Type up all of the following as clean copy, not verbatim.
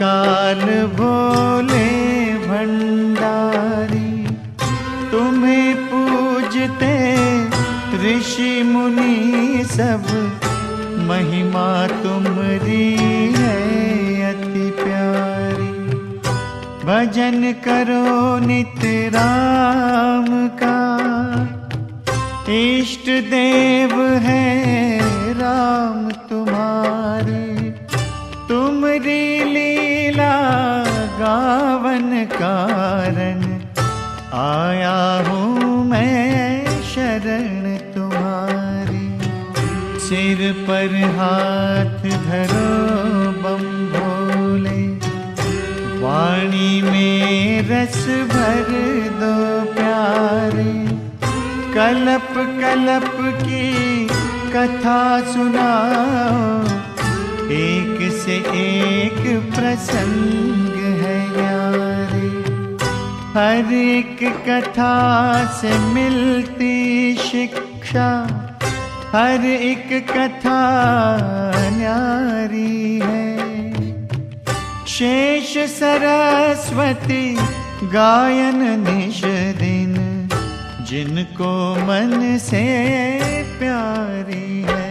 महाकाल भोले भंडारी, तुम्हें पूजते ऋषि मुनि सब, महिमा तुम्हारी है अति प्यारी। भजन करो नित्य राम का, इष्ट देव है राम तुम्हारे। तुम्हारी लीला गावन कारण, आया हूँ मैं शरण तुम्हारी। सिर पर हाथ धरो बम भोले, वाणी में रस भर दो प्यारे। कलप कलप की कथा सुनाओ, एक से एक प्रसंग है यारे। हर एक कथा से मिलती शिक्षा, हर एक कथा न्यारी है। शेष सरस्वती गायन निश दिन, जिनको मन से प्यारी है।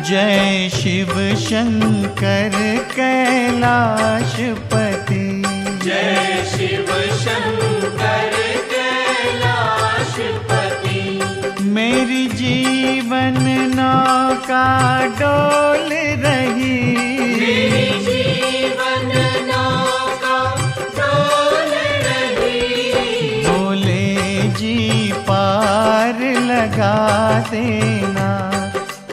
जय शिव शंकर कैलाशपति, जय शिव शंकर कैलाशपति। मेरी जीवन नौका डोल रही, मेरी जीवन नौका डोल रही। भोले जी पार लगा देना,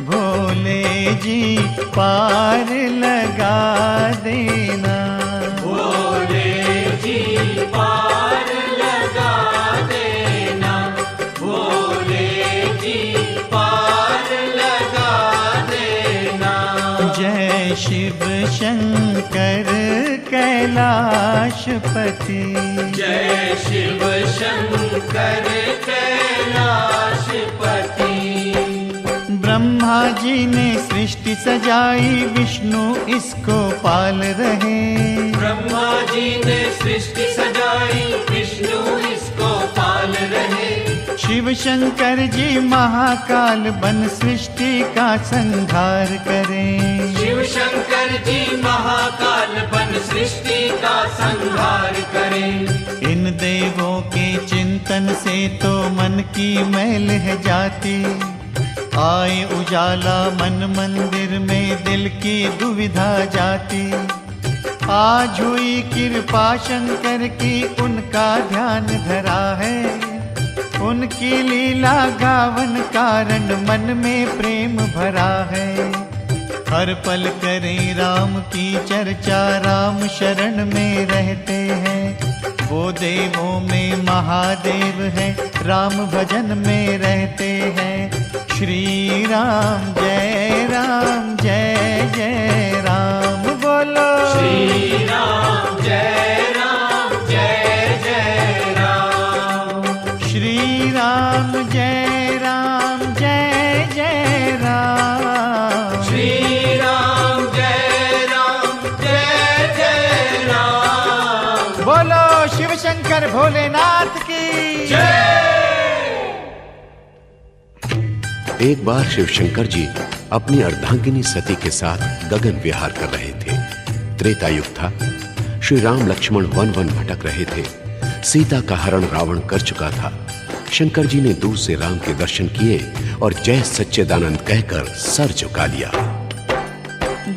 भोले जी पार लगा देना। भोले जी पार लगा देना, भोले जी पार लगा देना। जय शिव शंकर कैलाशपति, जय शिव शंकर कैलाशपति। ब्रह्मा जी ने सृष्टि सजाई, विष्णु इसको पाल रहे। ब्रह्मा जी ने सृष्टि सजाई, विष्णु इसको पाल रहे। शिव शंकर जी महाकाल बन सृष्टि का संहार करें। शिव शंकर जी महाकाल बन सृष्टि का संहार करें। इन देवों के चिंतन से तो मन की मैल है जाती, आए उजाला मन मंदिर में दिल की दुविधा जाती। आज हुई कृपा शंकर की, उनका ध्यान धरा है। उनकी लीला गावन कारण मन में प्रेम भरा है। हर पल करें राम की चर्चा, राम शरण में रहते हैं। वो देवों में महादेव है, राम भजन में रहते हैं। श्री राम जय जय राम बोलो। श्री राम जय जय राम। श्री राम जय जय राम। श्री राम जय जय राम। बोलो शिव शंकर भोलेनाथ की जय। एक बार शिवशंकर जी अपनी अर्धांगिनी सती के साथ गगन विहार कर रहे थे। त्रेता युग था। श्री राम लक्ष्मण वन वन भटक रहे थे। सीता का हरण रावण कर चुका था। शंकर जी ने दूर से राम के दर्शन किए और जय सच्चिदानंद कहकर सर झुका लिया।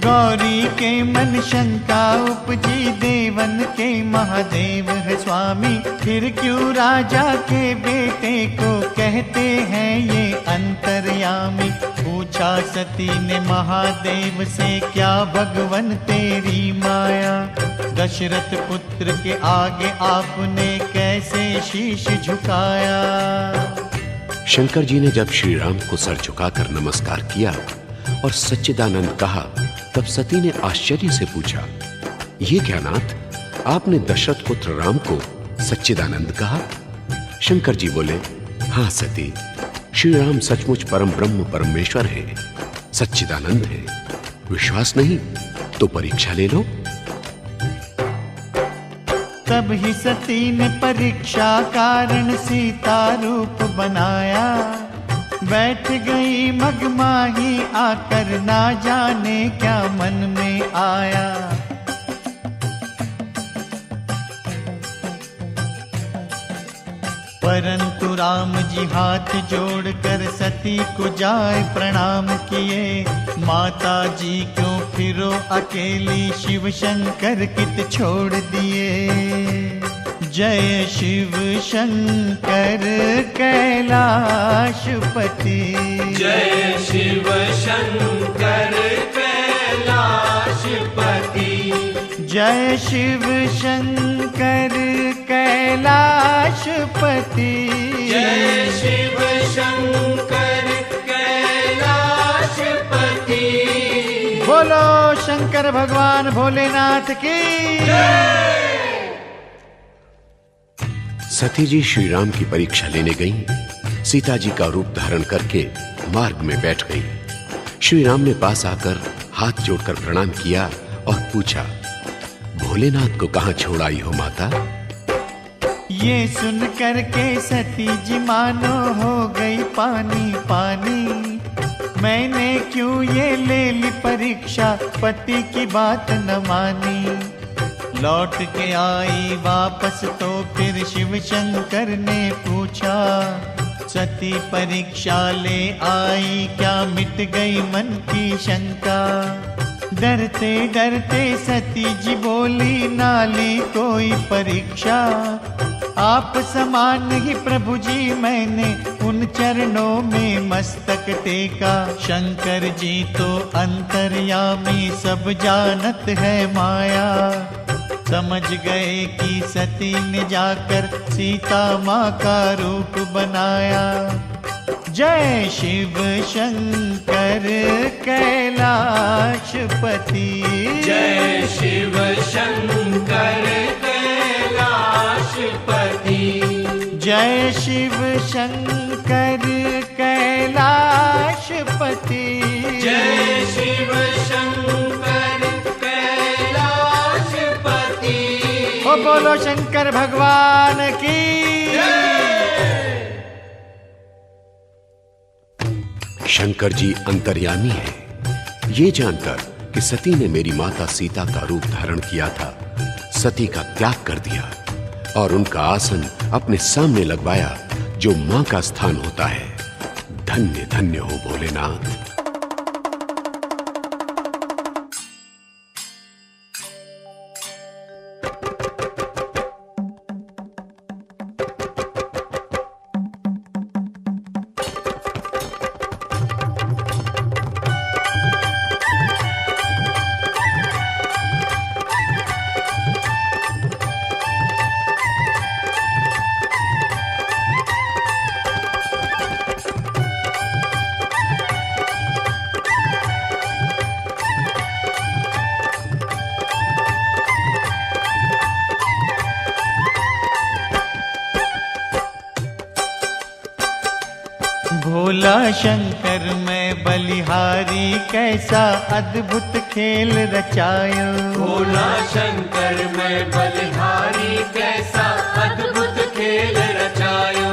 गौरी के मन शंका उपजी, देवन के महादेव है स्वामी। फिर क्यों राजा के बेटे को कहते हैं ये अंतर्यामी। पूछा सती ने महादेव से, क्या भगवन तेरी माया। दशरथ पुत्र के आगे आपने कैसे शीश झुकाया। शंकर जी ने जब श्री राम को सर झुकाकर नमस्कार किया और सच्चिदानंद कहा, तब सती ने आश्चर्य से पूछा, ये क्या नाथ, आपने दशरथ पुत्र राम को सच्चिदानंद कहा? शंकर जी बोले, हां सती, श्री राम सचमुच परम ब्रह्म परमेश्वर हैं, सच्चिदानंद हैं। विश्वास नहीं तो परीक्षा ले लो। तब ही सती ने परीक्षा कारण सीता रूप बनाया, बैठ गई मगमाही आकर ना जाने क्या मन में आया। परंतु राम जी हाथ जोड़कर सती को जाए प्रणाम किए। माता जी क्यों फिरो अकेली, शिव शंकर कित छोड़ दिए। जय शिव शंकर कैलाशपति, जय शिव शंकर कैलाशपति, जय शिव शंकर कैलाशपति, जय शिव शंकर कैलाशपति। बोलो शंकर भगवान भोलेनाथ की। सती जी श्री राम की परीक्षा लेने गईं। सीता जी का रूप धारण करके मार्ग में बैठ गई। श्री राम ने पास आकर हाथ जोड़कर प्रणाम किया और पूछा, भोलेनाथ को कहां छोड़ आई हो माता? ये सुन करके सती जी मानो हो गई पानी पानी। मैंने क्यों ये ले ली परीक्षा, पति की बात न मानी। लौट के आई वापस तो फिर शिव शंकर ने पूछा, सती परीक्षा ले आई क्या मिट गई मन की शंका। डरते डरते सती जी बोली, नाली कोई परीक्षा। आप समान ही प्रभु जी मैंने उन चरणों में मस्तक टेका। शंकर जी तो अंतर्यामी सब जानत है माया। समझ गए कि सती ने जाकर सीता माँ का रूप बनाया। जय शिव शंकर कैलाशपति, जय शिव शंकर कैलाशपति, जय शिव शंकर कैलाशपति, जय शिव शंकर कैलाशपति। ओ बोलो शंकर भगवान की। शंकर जी अंतर्यामी हैं। ये जानकर कि सती ने मेरी माता सीता का रूप धारण किया था, सती का त्याग कर दिया और उनका आसन अपने सामने लगवाया, जो मां का स्थान होता है। धन्य धन्य हो भोलेनाथ। भोला शंकर मैं बलिहारी, कैसा अद्भुत खेल रचायो। भोला शंकर मैं बलिहारी, कैसा अद्भुत खेल रचायो।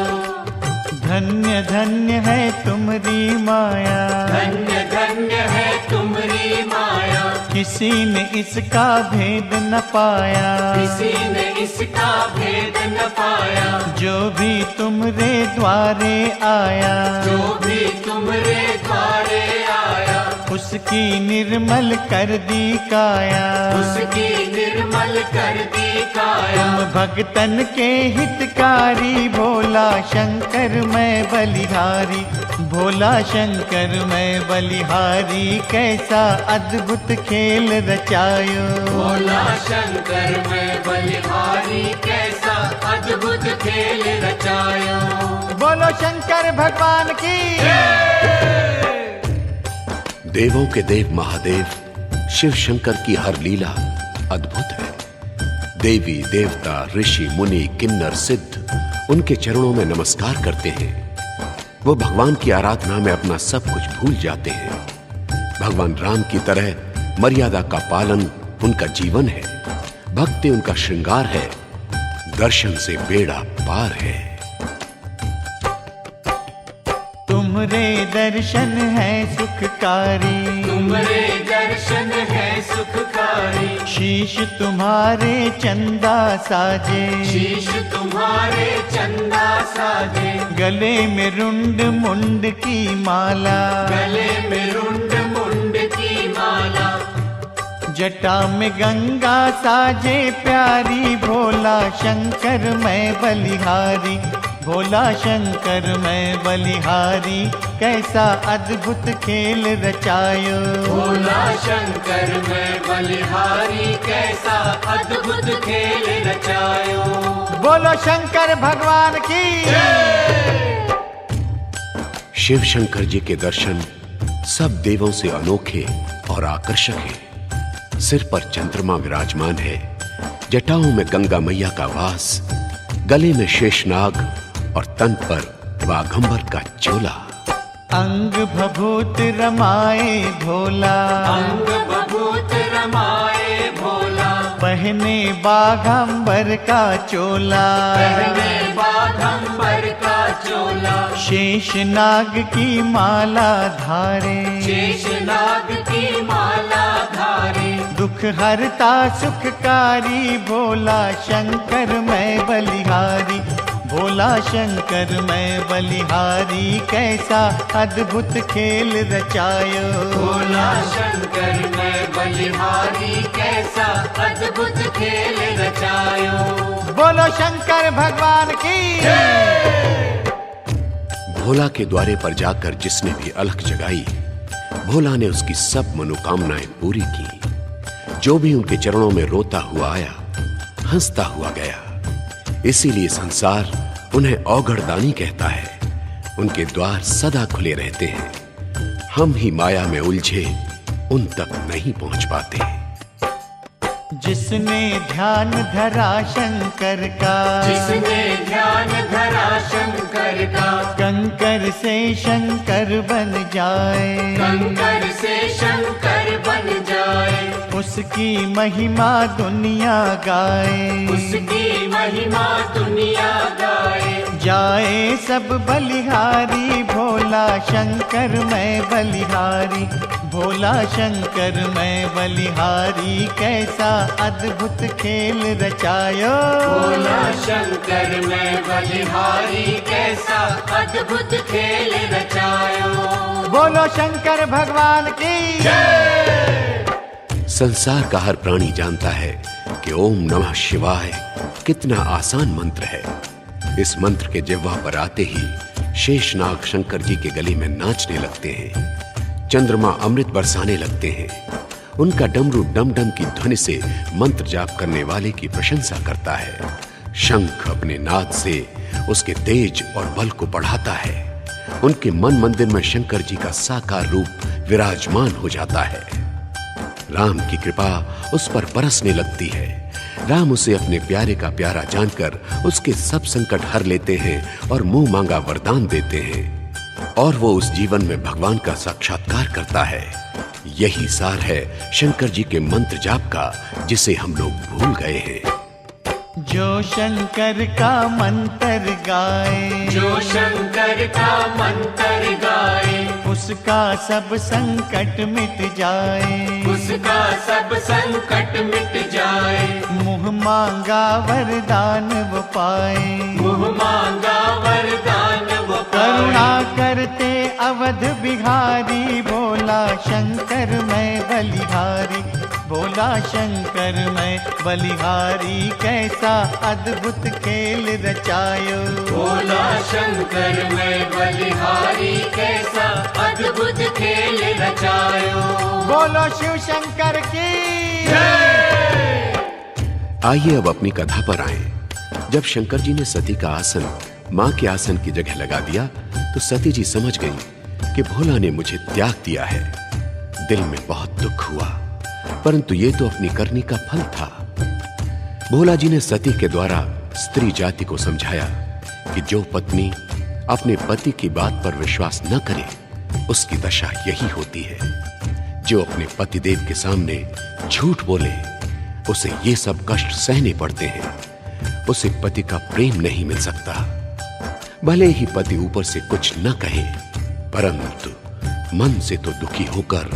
धन्य धन्य है तुमरी माया, धन्य धन्य है तुमरी माया। किसी ने इसका भेद न पाया, किसी ने इसका भेद न पाया। जो भी तुमरे द्वारे आया, जो भी तुमरे द्वारे आया। उसकी निर्मल कर दी काया, उसकी निर्मल कर दी काया। तुम भक्तन के हितकारी, भोला शंकर मैं बलिहारी। भोला शंकर मैं बलिहारी, कैसा अद्भुत खेल रचायो। भोला शंकर मैं बलिहारी, कैसा अद्भुत खेल रचायो। बोलो शंकर भगवान की। देवों के देव महादेव शिव शंकर की हर लीला अद्भुत है। देवी देवता ऋषि मुनि किन्नर सिद्ध उनके चरणों में नमस्कार करते हैं। वो भगवान की आराधना में अपना सब कुछ भूल जाते हैं। भगवान राम की तरह मर्यादा का पालन उनका जीवन है। भक्ति उनका श्रृंगार है। दर्शन से बेड़ा पार है। तुमरे दर्शन है सुखकारी, तुमरे दर्शन है सुखकारी। शीश तुम्हारे चंदा साजे, शीश तुम्हारे चंदा साजे। गले में रुंड मुंड की माला, गले में रुंड मुंड की माला। जटा में गंगा साजे प्यारी। भोला शंकर मैं बलिहारी, भोला शंकर मैं बलिहारी। कैसा अद्भुत खेल रचायो, भोला शंकर मैं बलिहारी। कैसा अद्भुत खेल रचायो। बोलो शंकर भगवान की। शिव शंकर जी के दर्शन सब देवों से अनोखे और आकर्षक हैं। सिर पर चंद्रमा विराजमान है। जटाओं में गंगा मैया का वास, गले में शेषनाग और तन पर बाघंबर का चोला। अंग भभूत रमाए भोला, अंग बभूत रमाए भोला। पहने बाघंबर का चोला। पहने बाघंबर का चोला। शेषनाग की माला धारे, शेषनाग की माला धारे। दुख हरता सुखकारी। भोला शंकर मैं बलिहारी, भोला शंकर मैं बलिहारी। कैसा अद्भुत खेल रचायो, भोला शंकर मैं बलिहारी। कैसा अद्भुत खेल रचायो। बोलो शंकर भगवान की। भोला के द्वारे पर जाकर जिसने भी अलख जगाई, भोला ने उसकी सब मनोकामनाएं पूरी की। जो भी उनके चरणों में रोता हुआ आया, हंसता हुआ गया। इसीलिए संसार उन्हें औघड़दानी कहता है। उनके द्वार सदा खुले रहते हैं। हम ही माया में उलझे उन तक नहीं पहुंच पाते। जिसने ध्यान धरा शंकर का, जिसने ध्यान धरा शंकर का। कंकर से शंकर बन जाए, कंकर से शंकर बन जाए। उसकी महिमा दुनिया गाए, उसकी महिमा दुनिया गाए। जाए सब बलिहारी। भोला शंकर मैं बलिहारी, भोला शंकर मैं बलिहारी। कैसा अद्भुत खेल रचायो, भोला शंकर मैं बलिहारी। कैसा अद्भुत खेल रचायो। बोलो शंकर भगवान की। संसार का हर प्राणी जानता है कि ओम नमः शिवाय कितना आसान मंत्र है। इस मंत्र के जिह्वा पर आते ही शेषनाग शंकर जी के गले में नाचने लगते हैं। चंद्रमा अमृत बरसाने लगते हैं। उनका डमरू डमडम की ध्वनि से मंत्र जाप करने वाले की प्रशंसा करता है। शंख अपने नाद से उसके तेज और बल को बढ़ाता है। उनके मन मंदिर में शंकर जी का साकार रूप विराजमान हो जाता है। राम की कृपा उस पर बरसने लगती है। राम उसे अपने प्यारे का प्यारा जानकर उसके सब संकट हर लेते हैं और मुंह मांगा वरदान देते हैं। और वो उस जीवन में भगवान का साक्षात्कार करता है। यही सार है शंकर जी के मंत्र जाप का, जिसे हम लोग भूल गए हैं। जो शंकर का मंत्र गाए, जो शंकर का मंत्र गाए। उसका सब संकट मिट जाए, उसका सब संकट मिट जाए। मुँह मांगा वरदान वो पाए, मुँह मांगा वरदान वो करुणा पाए। करते अवध बिहारी। भोला शंकर मैं बलिहारी, भोला शंकर मैं बलिहारी। कैसा अद्भुत खेल रचायो, भोला शंकर मैं बलिहारी। कैसा अद्भुत खेल रचायो। बोलो शिव शंकर की। आइए अब अपनी कथा पर आएं। जब शंकर जी ने सती का आसन मां के आसन की जगह लगा दिया तो सती जी समझ गई कि भोला ने मुझे त्याग दिया है। दिल में बहुत दुख हुआ, परंतु ये तो अपनी करनी का फल था। भोला जी ने सती के द्वारा स्त्री जाति को समझाया कि जो पत्नी अपने पति की बात पर विश्वास न करे उसकी दशा यही होती है। जो अपने पतिदेव के सामने झूठ बोले उसे ये सब कष्ट सहने पड़ते हैं। उसे पति का प्रेम नहीं मिल सकता। भले ही पति ऊपर से कुछ न कहे, परंतु मन से तो दुखी होकर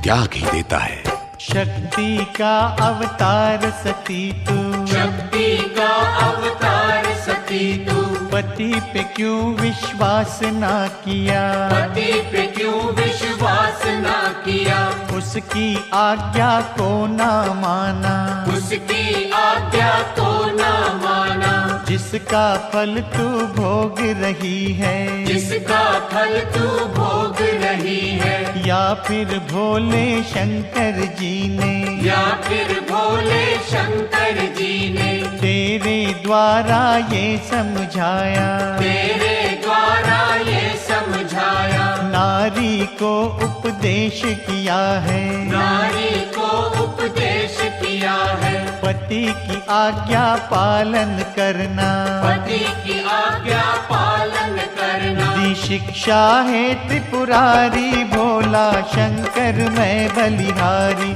त्याग ही देता है। शक्ति का अवतार सती तू, शक्ति का अवतार सती तू, पति पे क्यों विश्वास ना किया, पति पे क्यों विश्वास ना किया, उसकी आज्ञा को ना माना, उसकी आज्ञा को ना माना, जिसका फल तू भोग रही है, जिसका फल तू भोग रही है, या फिर भोले शंकर जी ने, या फिर भोले शंकर जी ने तेरे द्वारा ये समझाया, तेरे द्वारा ये समझाया, नारी को उपदेश किया है, नारी को उपदेश किया है, पति की आज्ञा पालन करना, पति की आज्ञा पालन करना, दी शिक्षा है त्रिपुरारी, भोला शंकर मैं बलिहारी,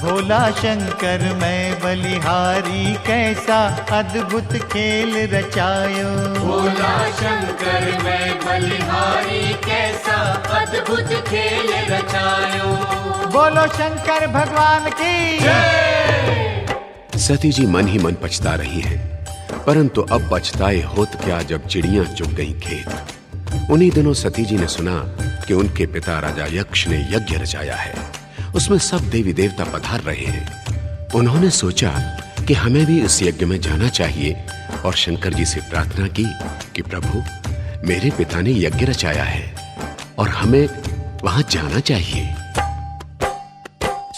भोला शंकर मैं बलिहारी, कैसा अद्भुत खेल रचायो, भोला शंकर मैं बलिहारी, कैसा अद्भुत खेल रचायो। बोलो शंकर भगवान की सती जी मन ही मन पछता रही हैं, परंतु अब पछताए होत क्या जब चिड़ियां चुग गईं खेत। उन्हीं दिनों सती जी ने सुना कि उनके पिता राजा यक्ष ने यज्ञ रचाया है, उसमें सब देवी देवता पधार रहे हैं। उन्होंने सोचा कि हमें भी इस यज्ञ में जाना चाहिए और शंकर जी से प्रार्थना की कि प्रभु, मेरे पिता ने यज्ञ रचाया है और हमें वहां जाना चाहिए।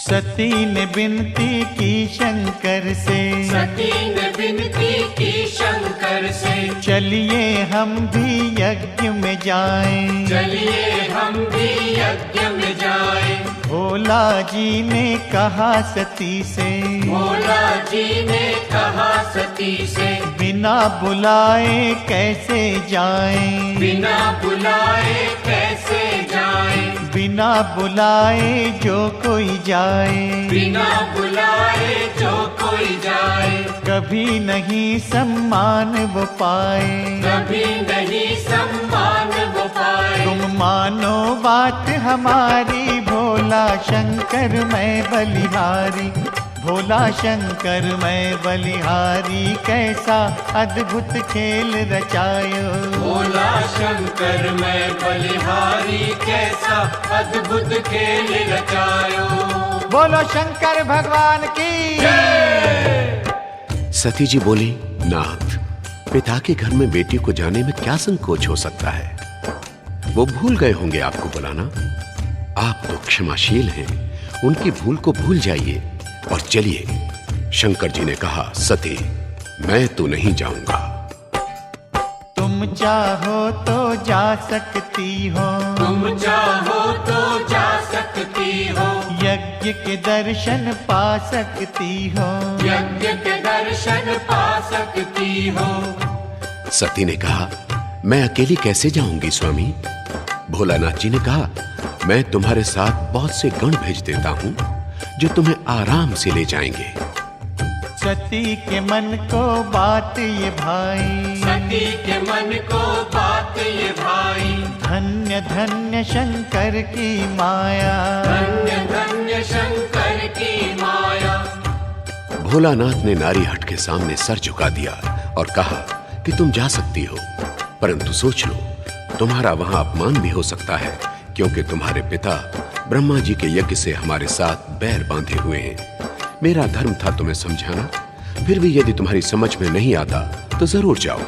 सती ने विनती की शंकर से, सती ने विनती की शंकर से, चलिए हम भी यज्ञ में जाएं, चलिए हम भी यज्ञ में जाएं। भोला जी ने कहा सती से, भोला जी ने कहा सती से, बिना बुलाए कैसे जाएं, बिना बुलाए कैसे जाएं, बिना बुलाए जो कोई जाए, बिना बुलाए जो कोई जाए, कभी नहीं सम्मान वो पाए, कभी नहीं सम्मान वो पाए। तुम मानो बात हमारी, भोला शंकर मैं बलिहारी, भोला शंकर मैं बलिहारी, कैसा अद्भुत खेल रचायो, भोला शंकर मैं बलिहारी, कैसा अद्भुत खेल रचायो। बोलो शंकर भगवान की। सती जी बोली, नाथ, पिता के घर में बेटी को जाने में क्या संकोच हो सकता है? वो भूल गए होंगे आपको बुलाना। आप तो क्षमाशील हैं, उनकी भूल को भूल जाइए और चलिए। शंकर जी ने कहा, सती, मैं तो नहीं जाऊंगा। तुम चाहो तो जा सकती हो, तुम चाहो तो जा सकती हो, यज्ञ के दर्शन पा सकती हो, यज्ञ के दर्शन पा सकती हो। सती ने कहा, मैं अकेली कैसे जाऊंगी स्वामी? भोलानाथ जी ने कहा, मैं तुम्हारे साथ बहुत से गण भेज देता हूं जो तुम्हें आराम से ले जाएंगे। सती के मन को बात ये भाई, सती के मन को बात ये भाई, धन्य धन्य शंकर की माया, धन्य धन्य शंकर की माया। भोलानाथ ने नारी हट के सामने सर झुका दिया और कहा कि तुम जा सकती हो, परंतु सोच लो, तुम्हारा वहां अपमान भी हो सकता है, क्योंकि तुम्हारे पिता ब्रह्मा जी के यज्ञ से हमारे साथ बैर बांधे हुए हैं। मेरा धर्म था तुम्हें समझाना, फिर भी यदि तुम्हारी समझ में नहीं आता तो जरूर जाओ,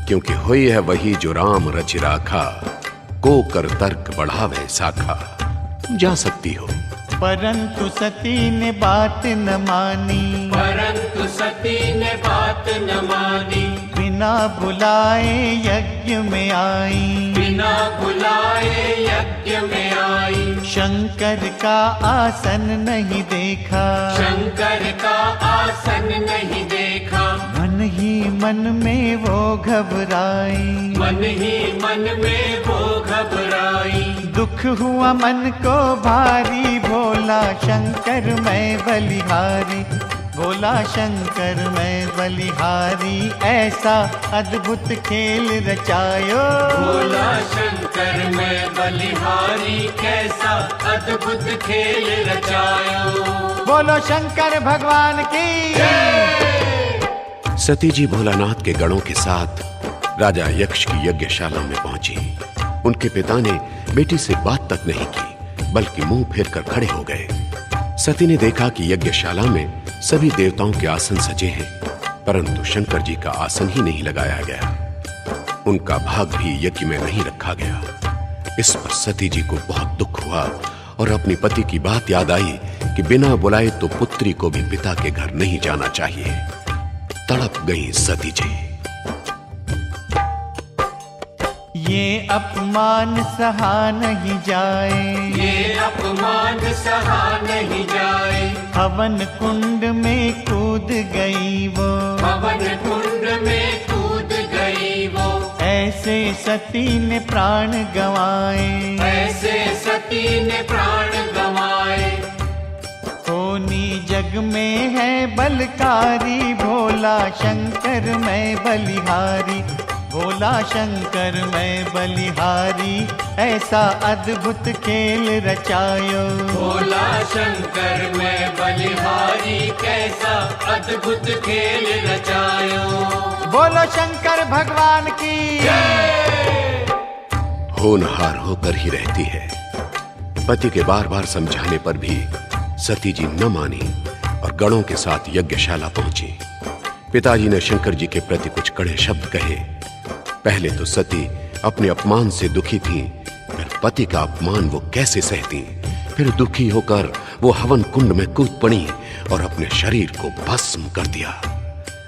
क्योंकि हुई है वही जो राम रचि राखा, को कर तर्क बढ़ावे साखा। तुम जा सकती हो। परंतु सती ने बात न मानी, परंतु सती ने बात न मानी, बिना बुलाए यज्ञ में आई, बिना बुलाए यज्ञ में आई। शंकर का आसन नहीं देखा, शंकर का आसन नहीं देखा। मन ही मन में वो घबराई, मन ही मन में वो घबराई। दुख हुआ मन को भारी, भोला शंकर मैं बलिहारी, भोला शंकर मैं बलिहारी, ऐसा अद्भुत खेल रचायो। भोला शंकर मैं बलिहारी, कैसा अद्भुत खेल रचायो। बोलो शंकर भगवान की। सती जी भोलानाथ के गणों के साथ राजा यक्ष की यज्ञशाला में पहुंची। उनके पिता ने बेटी से बात तक नहीं की, बल्कि मुंह फेर कर खड़े हो गए। सती ने देखा कि यज्ञशाला में सभी देवताओं के आसन सजे हैं, परंतु शंकर जी का आसन ही नहीं लगाया गया। उनका भाग भी यज्ञ में नहीं रखा गया। इस पर सती जी को बहुत दुख हुआ और अपने पति की बात याद आई कि बिना बुलाए तो पुत्री को भी पिता के घर नहीं जाना चाहिए। तड़प गई सती जी। ये अपमान सहा नहीं जाए, ये अपमान सहा नहीं जाए। हवन कुंड में कूद गई वो, हवन कुंड में कूद गई वो। ऐसे सती ने प्राण गंवाए, ऐसे सती ने प्राण गंवाए। होनी जग में है बलकारी, भोला शंकर मैं बलिहारी, भोला शंकर मैं बलिहारी, ऐसा अद्भुत खेल रचायो। भोला शंकर मैं बलिहारी, कैसा अद्भुत खेल रचायो। बोलो शंकर भगवान की। होनहार होकर ही रहती है। पति के बार बार समझाने पर भी सती जी न मानी और गणों के साथ यज्ञशाला पहुंची। पिताजी ने शंकर जी के प्रति कुछ कड़े शब्द कहे। पहले तो सती अपने अपमान से दुखी थी, फिर पति का अपमान वो कैसे सहती। फिर दुखी होकर वो हवन कुंड में कूद पड़ी और अपने शरीर को भस्म कर दिया।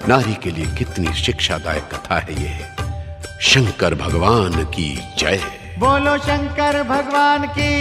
नारी के लिए कितनी शिक्षादायक कथा है ये। शंकर भगवान की जय। बोलो शंकर भगवान की।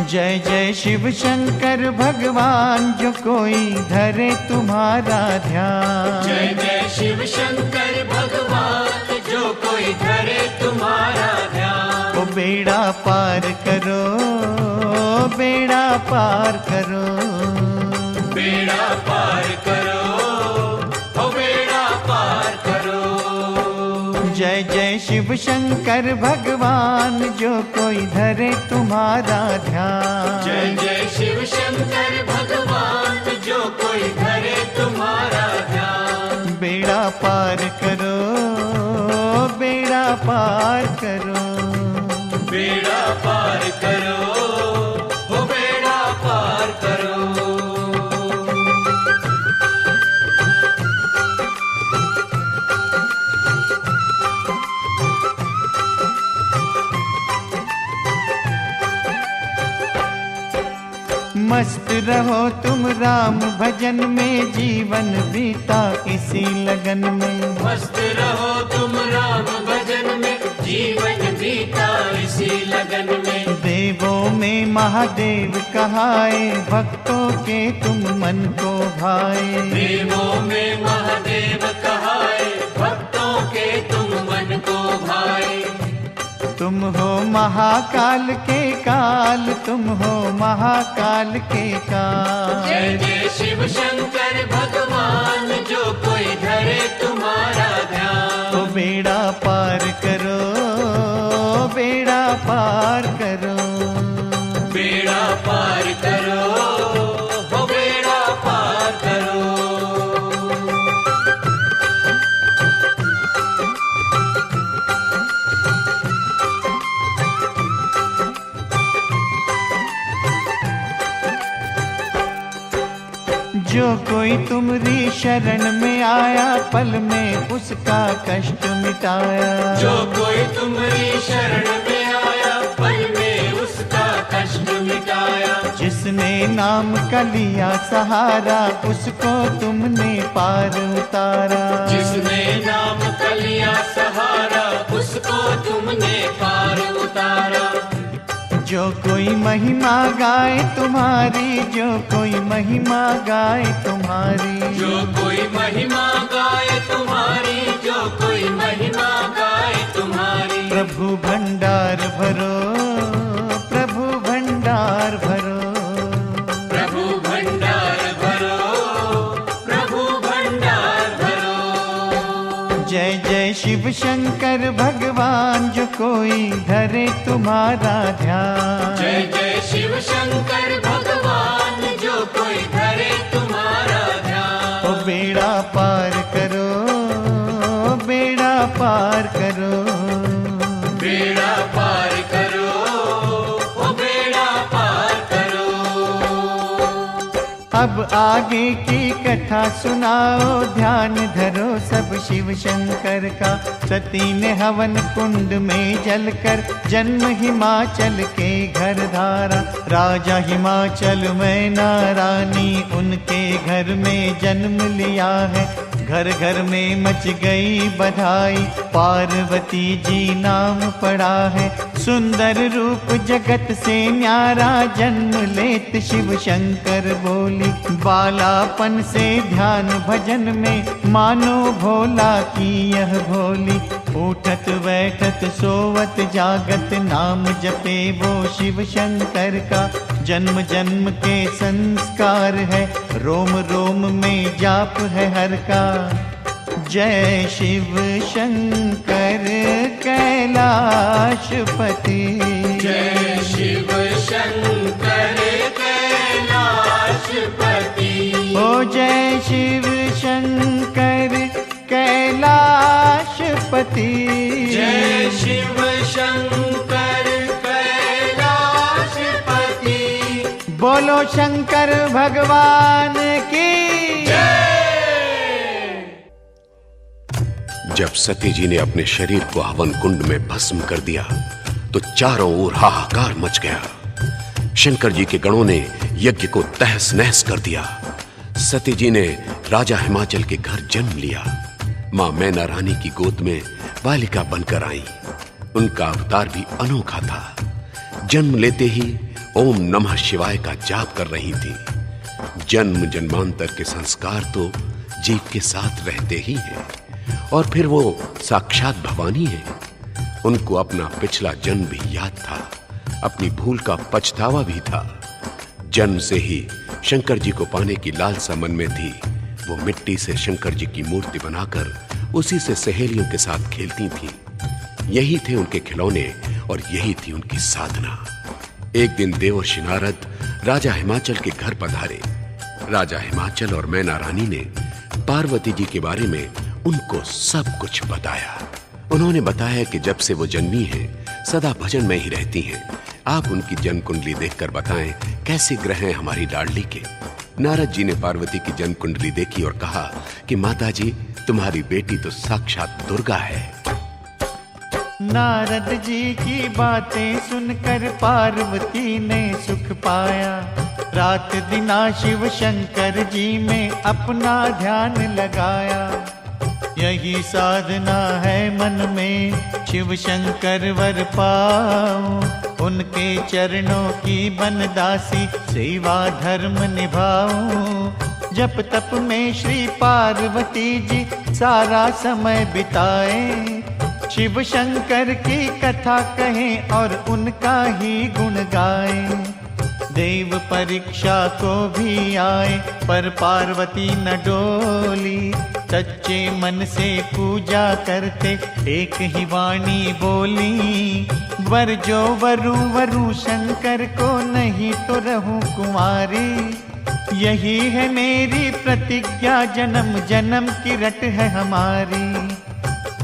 जय जय शिव शंकर भगवान, जो कोई धरे तुम्हारा ध्यान। जय जय शिव शंकर भगवान, जो कोई धरे तुम्हारा ध्यान। ओ बेड़ा पार करो, बेड़ा पार करो, बेड़ा पार करो, ओ बेड़ा पार करो। जय जय शिव शंकर भगवान, जो कोई धरे तुम्हारा ध्यान। जय जय शिव शंकर भगवान, जो कोई धरे तुम्हारा ध्यान। बेड़ा पार करो, बेड़ा पार करो, बेड़ा पार करो, ओ बेड़ा पार करो। मस्त रहो तुम राम भजन में, जीवन बीता इसी लगन में। मस्त रहो तुम राम भजन में, जीवन बीता इसी लगन में। देवों में महादेव कहाए, भक्तों के तुम मन को भाए। देवों में महादेव कहाए, भक्तों के तुम मन को भाए। तुम हो महाकाल के काल, तुम हो महाकाल के काल। जय जय शिव शंकर भगवान, जो कोई धरे तुम्हारा ध्यान। तो बेड़ा पार करो, बेड़ा पार करो, बेड़ा पार करो, ओ बेड़ा पार करो। जो कोई तुम्हारी शरण में आया, पल में उसका कष्ट मिटाया। जो कोई तुम्हारी शरण में आया, पल में उसका कष्ट मिटाया। जिसने नाम का लिया सहारा, उसको तुमने पार उतारा। जिसने नाम का लिया सहारा, उसको तुमने पार उतारा। जो कोई महिमा गाए तुम्हारी, जो कोई महिमा गाए तुम्हारी, जो कोई महिमा गाए तुम्हारी, जो कोई महिमा गाए तुम्हारी। प्रभु भंडार भरो, प्रभु भंडार भरो, प्रभु भंडार भरो, प्रभु भंडार भरो। जय जय शिव शंकर भगवान, जो कोई धरे तुम्हारा ध्यान। जय जय शिव शंकर भगवान, जो कोई धरे तुम्हारा ध्यान। ओ बेड़ा पार करो, बेड़ा पार करो, बेड़ा पार करो, ओ बेड़ा पार करो। अब आगे की कथा सुनाओ, ध्यान धरो सब शिव शंकर का। सती ने हवन कुंड में जलकर, जन्म हिमाचल के घर धारा। राजा हिमाचल मैना रानी, उनके घर में जन्म लिया है। घर घर में मच गई बधाई, पार्वती जी नाम पड़ा है। सुंदर रूप जगत से न्यारा, जन्म लेत शिव शंकर बोली। बालापन से ध्यान भजन में, मानो भोला की यह भोली। उठत बैठत सोवत जागत, नाम जपे वो शिव शंकर का। जन्म जन्म के संस्कार है, रोम रोम में जाप है हर का। जय शिव शंकर कैलाशपति, जय शिव शंकर कैलाशपति। ओ जय शिव शंकर कैलाशपति। जय शिव शंकर कैलाशपति। बोलो शंकर भगवान की। जब सती जी ने अपने शरीर को हवन कुंड में भस्म कर दिया, तो चारों ओर हाहाकार मच गया। शंकर जी के गणों ने यज्ञ को तहस नहस कर दिया। सती जी ने राजा हिमाचल के घर जन्म लिया। मां मैना रानी की गोद में बालिका बनकर आई। उनका अवतार भी अनोखा था। जन्म लेते ही ओम नमः शिवाय का जाप कर रही थी। जन्म जन्मांतर के संस्कार तो जीव के साथ रहते ही हैं, और फिर वो साक्षात भवानी है। उनको अपना पिछला जन्म भी याद था, अपनी भूल का पछतावा भी था। जन्म से ही शंकर जी को पाने की लालसा मन में थी। वो मिट्टी से शंकर जी की मूर्ति बनाकर उसी से सहेलियों के साथ खेलती थी। यही थे उनके खिलौने और यही थी उनकी साधना। एक दिन देवर्षि नारद राजा हिमाचल के घर पधारे। राजा हिमाचल और मैना रानी ने पार्वती जी के बारे में उनको सब कुछ बताया। उन्होंने बताया कि जब से वो जन्मी हैं, सदा भजन में ही रहती हैं। आप उनकी जन्म कुंडली देखकर बताएं कैसे ग्रह हैं हमारी लाडली के। नारद जी ने पार्वती की जन्म कुंडली देखी और कहा कि माता जी, तुम्हारी बेटी तो साक्षात दुर्गा है। नारद जी की बातें सुनकर पार्वती ने सुख पाया। रात दिना शिव शंकर जी में अपना ध्यान लगाया। यही साधना है मन में, शिव शंकर वर पाऊं। उनके चरणों की बन दासी, सेवा धर्म निभाऊं। जप तप में श्री पार्वती जी सारा समय बिताए। शिव शंकर की कथा कहें और उनका ही गुण गाएं। देव परीक्षा को भी आए, पर पार्वती न डोली। सच्चे मन से पूजा करते, एक ही वाणी बोली। वर जो वरु वरु शंकर को, नहीं तो रहूं कुमारी। यही है मेरी प्रतिज्ञा, जन्म जन्म की रट है हमारी।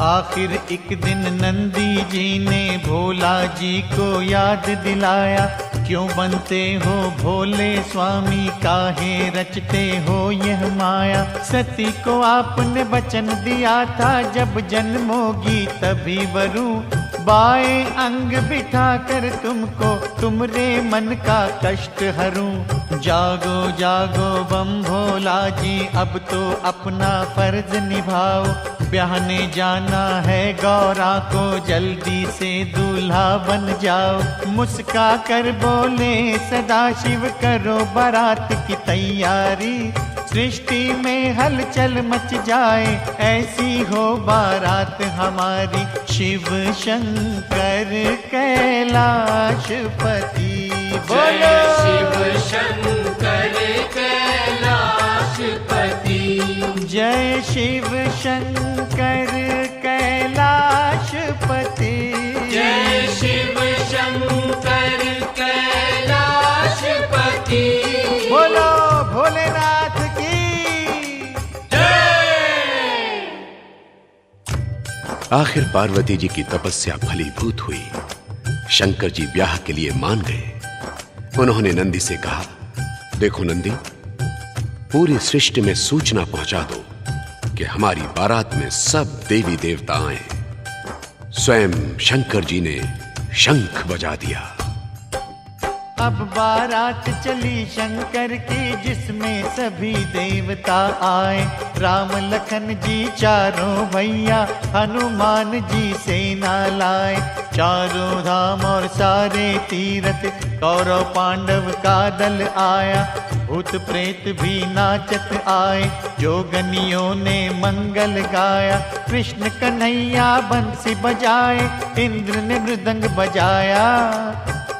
आखिर एक दिन नंदी जी ने भोला जी को याद दिलाया। क्यों बनते हो भोले स्वामी, काहे रचते हो यह माया। सती को आपने वचन दिया था, जब जन्मोगी तभी वरू। बाएं अंग बिठा कर तुमको तुमरे मन का कष्ट हरूं। जागो जागो बम भोला जी, अब तो अपना फर्ज निभाओ। ब्याहने जाना है गौरा को, जल्दी से दूल्हा बन जाओ। मुस्का कर बोले सदाशिव, करो बारात की तैयारी। सृष्टि में हलचल मच जाए, ऐसी हो बारात हमारी। शिव शंकर कैलाशपति, बोलो शिव शंकर कैलाशपति। जय शिव शंकर कैलाशपति। जय शिव शंकर कैलाशपति। बोलो भोलेनाथ की जय। आखिर पार्वती जी की तपस्या फलीभूत हुई। शंकर जी ब्याह के लिए मान गए। उन्होंने नंदी से कहा, देखो नंदी, पूरी सृष्टि में सूचना पहुंचा दो कि हमारी बारात में सब देवी देवता आए। स्वयं शंकर जी ने शंख बजा दिया। अब बारात चली शंकर की, जिसमें सभी देवता आए। राम लखन जी चारों भैया, हनुमान जी सेना लाए। चारों धाम और सारे तीरथ, कौरव पांडव का दल आया। भूत प्रेत भी नाचत आए, जोगनियों ने मंगल गाया। कृष्ण कन्हैया बंसी बजाए, इंद्र ने मृदंग बजाया।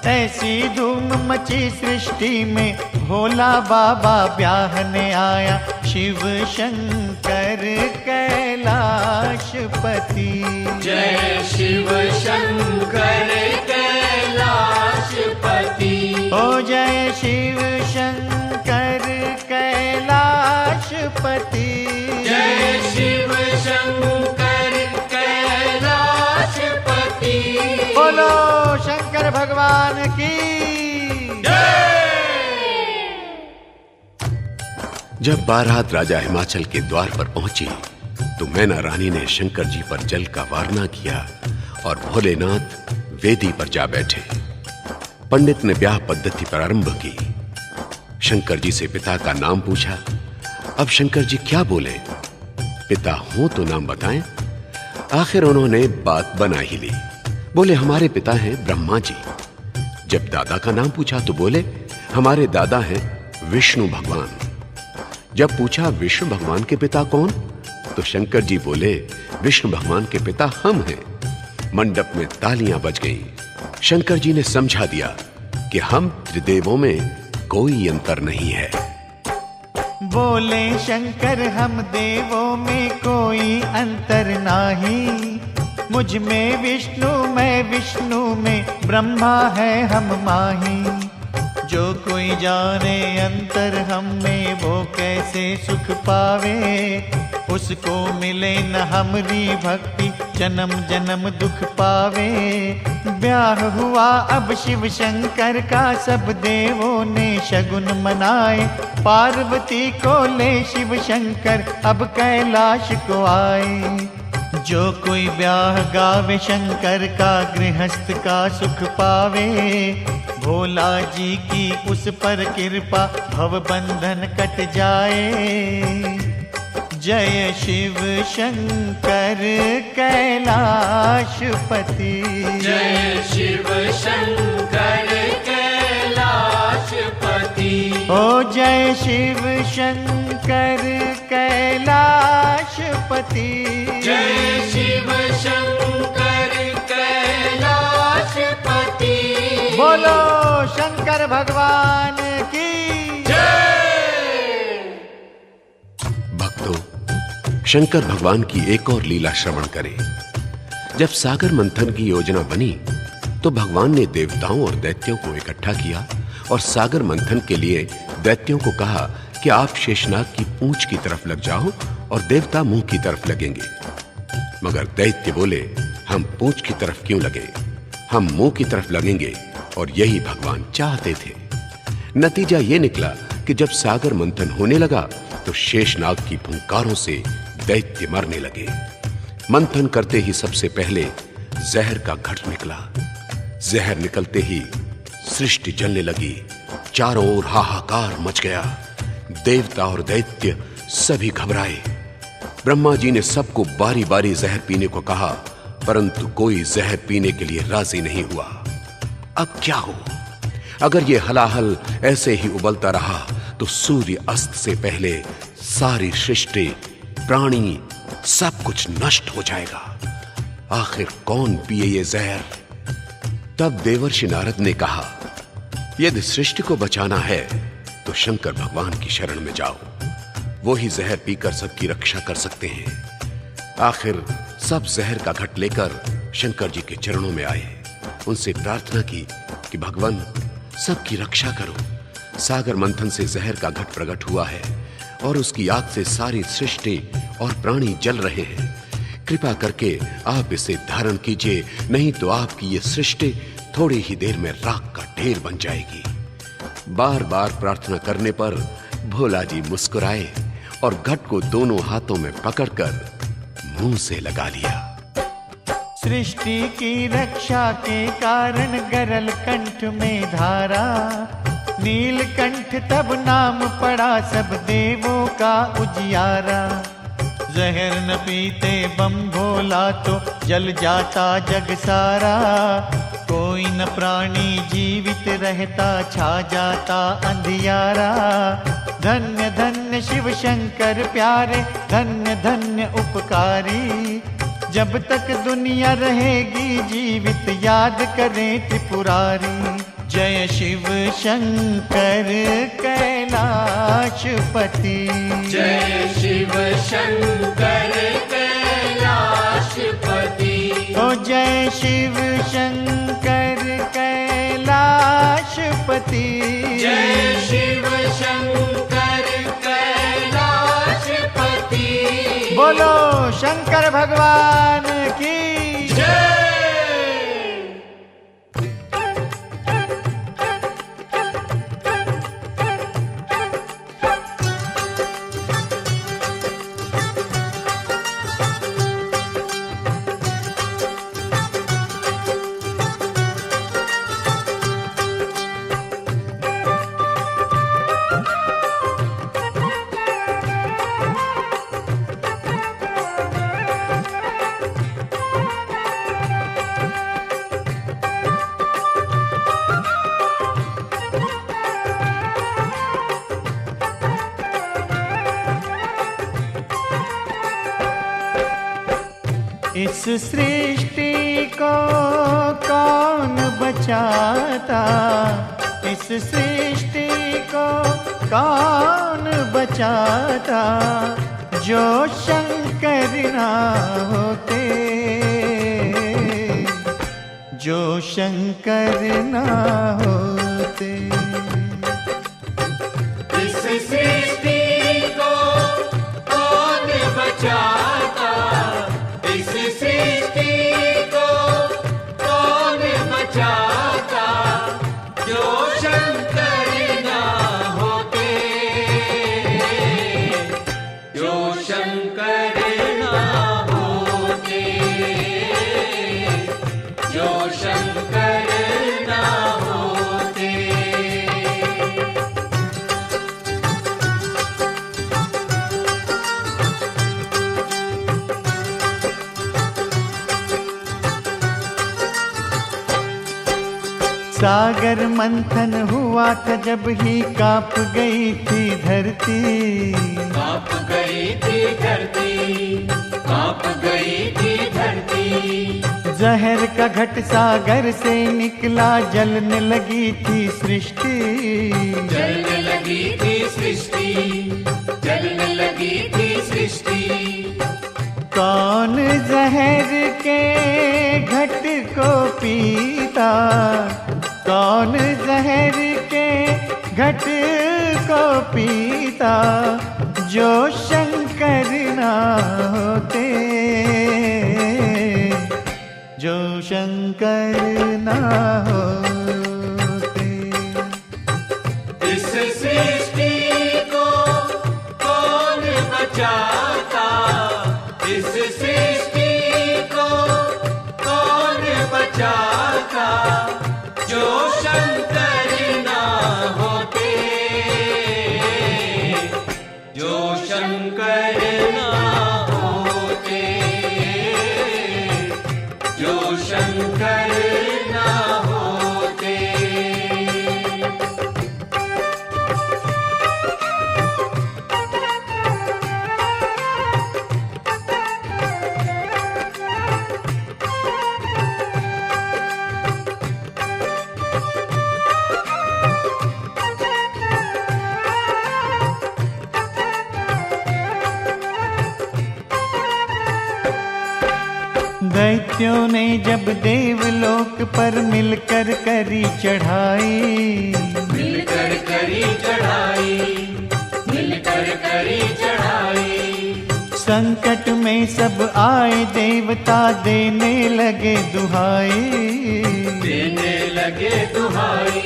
ऐसी धूम मची सृष्टि में, भोला बाबा ब्याहने आया। शिव शंकर कैलाशपति। जय शिव शंकर कैलाशपति। ओ जय शिव शंकर कैलाशपति। जय शिव शंकर कैलाशपति। बोलो शंकर भगवान की जब बारात राजा हिमाचल के द्वार पर पहुंची तो मैना रानी ने शंकर जी पर जल का वारना किया और भोलेनाथ वेदी पर जा बैठे। पंडित ने ब्याह पद्धति प्रारंभ की। शंकर जी से पिता का नाम पूछा। अब शंकर जी क्या बोले? पिता हो तो नाम बताएं। आखिर उन्होंने बात बना ही ली। बोले, हमारे पिता हैं ब्रह्मा जी। जब दादा का नाम पूछा तो बोले, हमारे दादा हैं विष्णु भगवान। जब पूछा विष्णु भगवान के पिता कौन, तो शंकर जी बोले, विष्णु भगवान के पिता हम हैं। मंडप में तालियां बज गईं। शंकर जी ने समझा दिया कि हम त्रिदेवों में कोई अंतर नहीं है। बोले शंकर, हम देवों में कोई अंतर नाही। मुझ में विष्णु, मैं विष्णु में ब्रह्मा है हम माही। जो कोई जाने अंतर हम में, वो कैसे सुख पावे। उसको मिले न हमरी भक्ति, जन्म जन्म दुख पावे। ब्याह हुआ अब शिव शंकर का, सब देवों ने शगुन मनाए। पार्वती को ले शिव शंकर, अब कैलाश को आए। जो कोई ब्याह गावे शंकर का, गृहस्थ का सुख पावे। भोला जी की उस पर कृपा, भव बंधन कट जाए। जय शिव शंकर कैलाशपति। जय शिव शंकर कैलाशपति। ओ जय शिव शंकर कैलाशपति। जय शिव शंकर कैलाशपति। बोलो शंकर भगवान की जय। भक्तों, शंकर भगवान की एक और लीला श्रवण करें। जब सागर मंथन की योजना बनी तो भगवान ने देवताओं और दैत्यों को इकट्ठा किया और सागर मंथन के लिए दैत्यों को कहा कि आप शेषनाग की पूंछ की तरफ लग जाओ और देवता मुंह की तरफ लगेंगे। मगर दैत्य बोले, हम पूंछ की तरफ क्यों लगे, हम मुंह की तरफ लगेंगे और यही भगवान चाहते थे। नतीजा यह निकला कि जब सागर मंथन होने लगा तो शेषनाग की फुंकारों से दैत्य मरने लगे। मंथन करते ही सबसे पहले जहर का घट निकला। जहर निकलते ही सृष्टि जलने लगी, चारों ओर हाहाकार मच गया। देवता और दैत्य सभी घबराए। ब्रह्मा जी ने सबको बारी बारी जहर पीने को कहा, परंतु कोई जहर पीने के लिए राजी नहीं हुआ। अब क्या हो? अगर यह हलाहल ऐसे ही उबलता रहा तो सूर्य अस्त से पहले सारी सृष्टि, प्राणी, सब कुछ नष्ट हो जाएगा। आखिर कौन पिए ये जहर? तब देवर्षि नारद ने कहा, यदि सृष्टि को बचाना है तो शंकर भगवान की शरण में जाओ। वो ही जहर पीकर सबकी रक्षा कर सकते हैं। आखिर सब जहर का घट लेकर शंकर जी के चरणों में आए। उनसे प्रार्थना की कि भगवान सबकी रक्षा करो। सागर मंथन से जहर का घट प्रकट हुआ है और उसकी आग से सारी सृष्टि और प्राणी जल रहे हैं। कृपा करके आप इसे धारण कीजिए, नहीं तो आपकी ये सृष्टि थोड़ी ही देर में राख का ढेर बन जाएगी। बार बार प्रार्थना करने पर भोला जी मुस्कुराए और घट को दोनों हाथों में पकड़कर मुंह से लगा लिया। सृष्टि की रक्षा के कारण गरल कंठ में धारा, नीलकंठ तब नाम पड़ा सब देवों का उजियारा। जहर न पीते बम भोला तो जल जाता जग सारा। कोई न प्राणी जीवित रहता, छा जाता अंधियारा। धन्य धन्य शिव शंकर प्यारे, धन्य धन्य उपकारी। जब तक दुनिया रहेगी जीवित याद करें त्रिपुरारी। जय शिव शंकर कैलाशपति, जय शिव शंकर कैलाशपति। ओ जय शिव शंकर कैलाशपति, जय शिव शंकर कैलाशपति। बोलो शंकर भगवान की जय। इस सृष्टि को कौन बचाता, इस सृष्टि को कौन बचाता। जो शंकर ना होते, जो शंकर ना होते। इस सृष्टि को कौन बचाता, इस सृष्टि को कौन बचाता। जो शंकर ना होते, जो शंकर ना होते, जो शंकर ना होते। सागर मंथन हुआ था जब ही कांप गई थी धरती। कांप गई थी धरती, कांप गई थी धरती। जहर का घट सागर से निकला, जलने लगी थी सृष्टि। जलने लगी थी सृष्टि, जलने लगी थी सृष्टि। कौन जहर के घट को पीता, कौन जहर के घट को पीता। जो शंकर ना होते, जो शंकर ना होते। बचाता, जो शंकर ना होते, जो शंकर ना होते, जो शंकर ना होते। दैत्यों ने जब देवलोक पर मिलकर करी चढ़ाई, मिलकर करी चढ़ाई, मिलकर करी चढ़ाई, संकट में सब आए देवता देने लगे दुहाई, देने लगे दुहाई,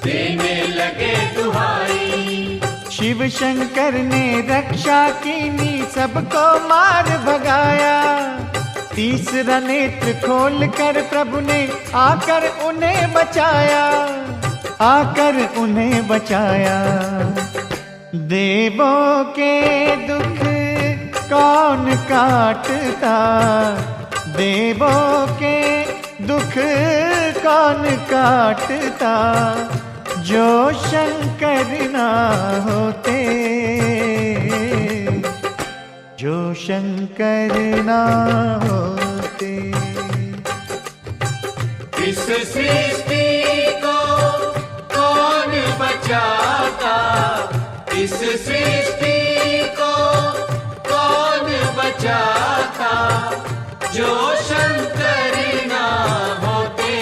देने लगे दुहाई। शिव शंकर ने रक्षा कीनी, सबको मार भगाया। तीसरा नेत्र खोल कर प्रभु ने आकर उन्हें बचाया, आकर उन्हें बचाया। देवों के दुख कौन काटता, देवों के दुख कौन काटता, जो शंकर ना होते, जो शंकर ना होते। इस सृष्टि को कौन बचाता, इस सृष्टि को कौन बचाता, जो शंकर ना होते,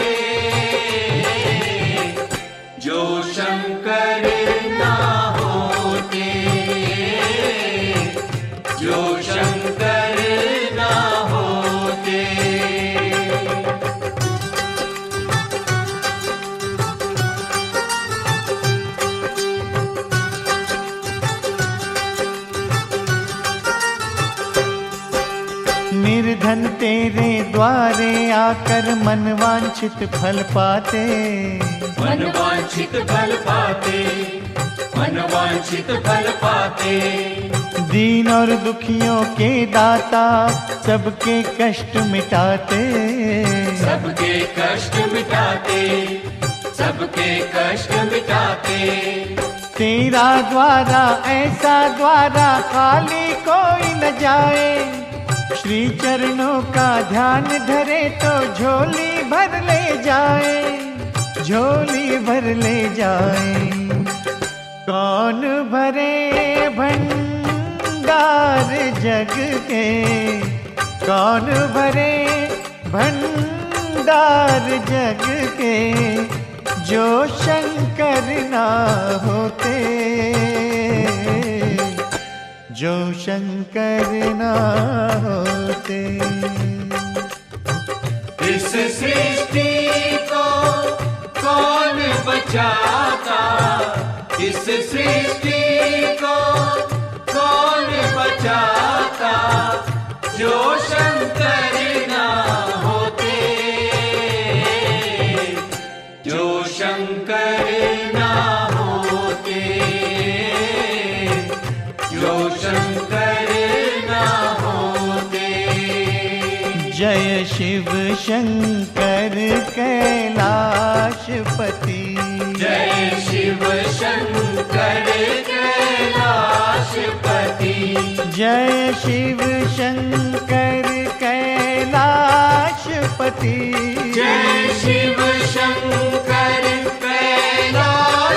जो शंकर ना होते, जो शंकर ना होते। निर्धन तेरे द्वारे आकर मनवांछित फल पाते, मनवांछित फल पाते, मनवांछित फल पाते। दीन और दुखियों के दाता सबके कष्ट मिटाते, सबके कष्ट मिटाते, सबके कष्ट मिटाते। तेरा द्वारा ऐसा द्वारा खाली कोई न जाए, श्री चरणों का ध्यान धरे तो झोली भर ले जाए, झोली भर ले जाए। कौन भरे भंडार जग के, कौन भरे भंडार जग के, जो शंकर ना होते, जो शंकर ना होते। इस सृष्टि को कौन बचाता, इस सृष्टि को कौन बचाता, जो शंकर ना होते, जो शंकर ना होते, जो शंकर ना होते। जय शिव शंकर कैलाशपति, जय शिव शंकर कैलाशपति, जय शिव शंकर कैलाशपति, जय शिव शंकर कैलाशपति।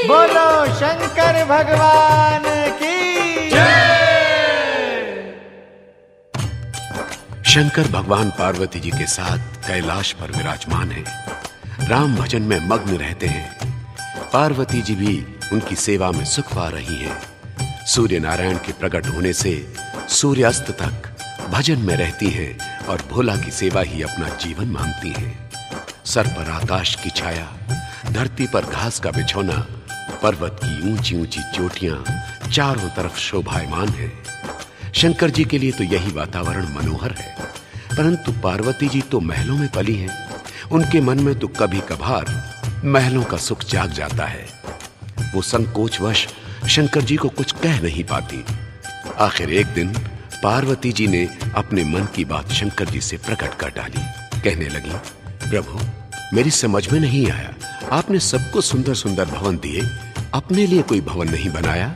बोलो शंकर भगवान की जय। शंकर भगवान पार्वती जी के साथ कैलाश पर विराजमान हैं, राम भजन में मग्न रहते हैं। पार्वती जी भी उनकी सेवा में सुख पा रही हैं। सूर्य नारायण के प्रकट होने से सूर्यास्त तक भजन में रहती हैं और भोला की सेवा ही अपना जीवन मानती हैं। सर पर आकाश की छाया, धरती पर घास का बिछौना, पर्वत की ऊंची ऊंची चोटियां चारों तरफ शोभायमान है। शंकर जी के लिए तो यही वातावरण मनोहर है। परंतु पार्वती जी तो महलों में पली हैं। उनके मन में तो कभी कभार महलों का सुख जाग जाता है। वो संकोचवश शंकर जी को कुछ कह नहीं पाती। आखिर एक दिन पार्वती जी ने अपने मन की बात शंकर जी से प्रकट कर डाली। कहने लगी, प्रभु, मेरी समझ में नहीं आया, आपने सबको सुंदर सुंदर भवन दिए, अपने लिए कोई भवन नहीं बनाया।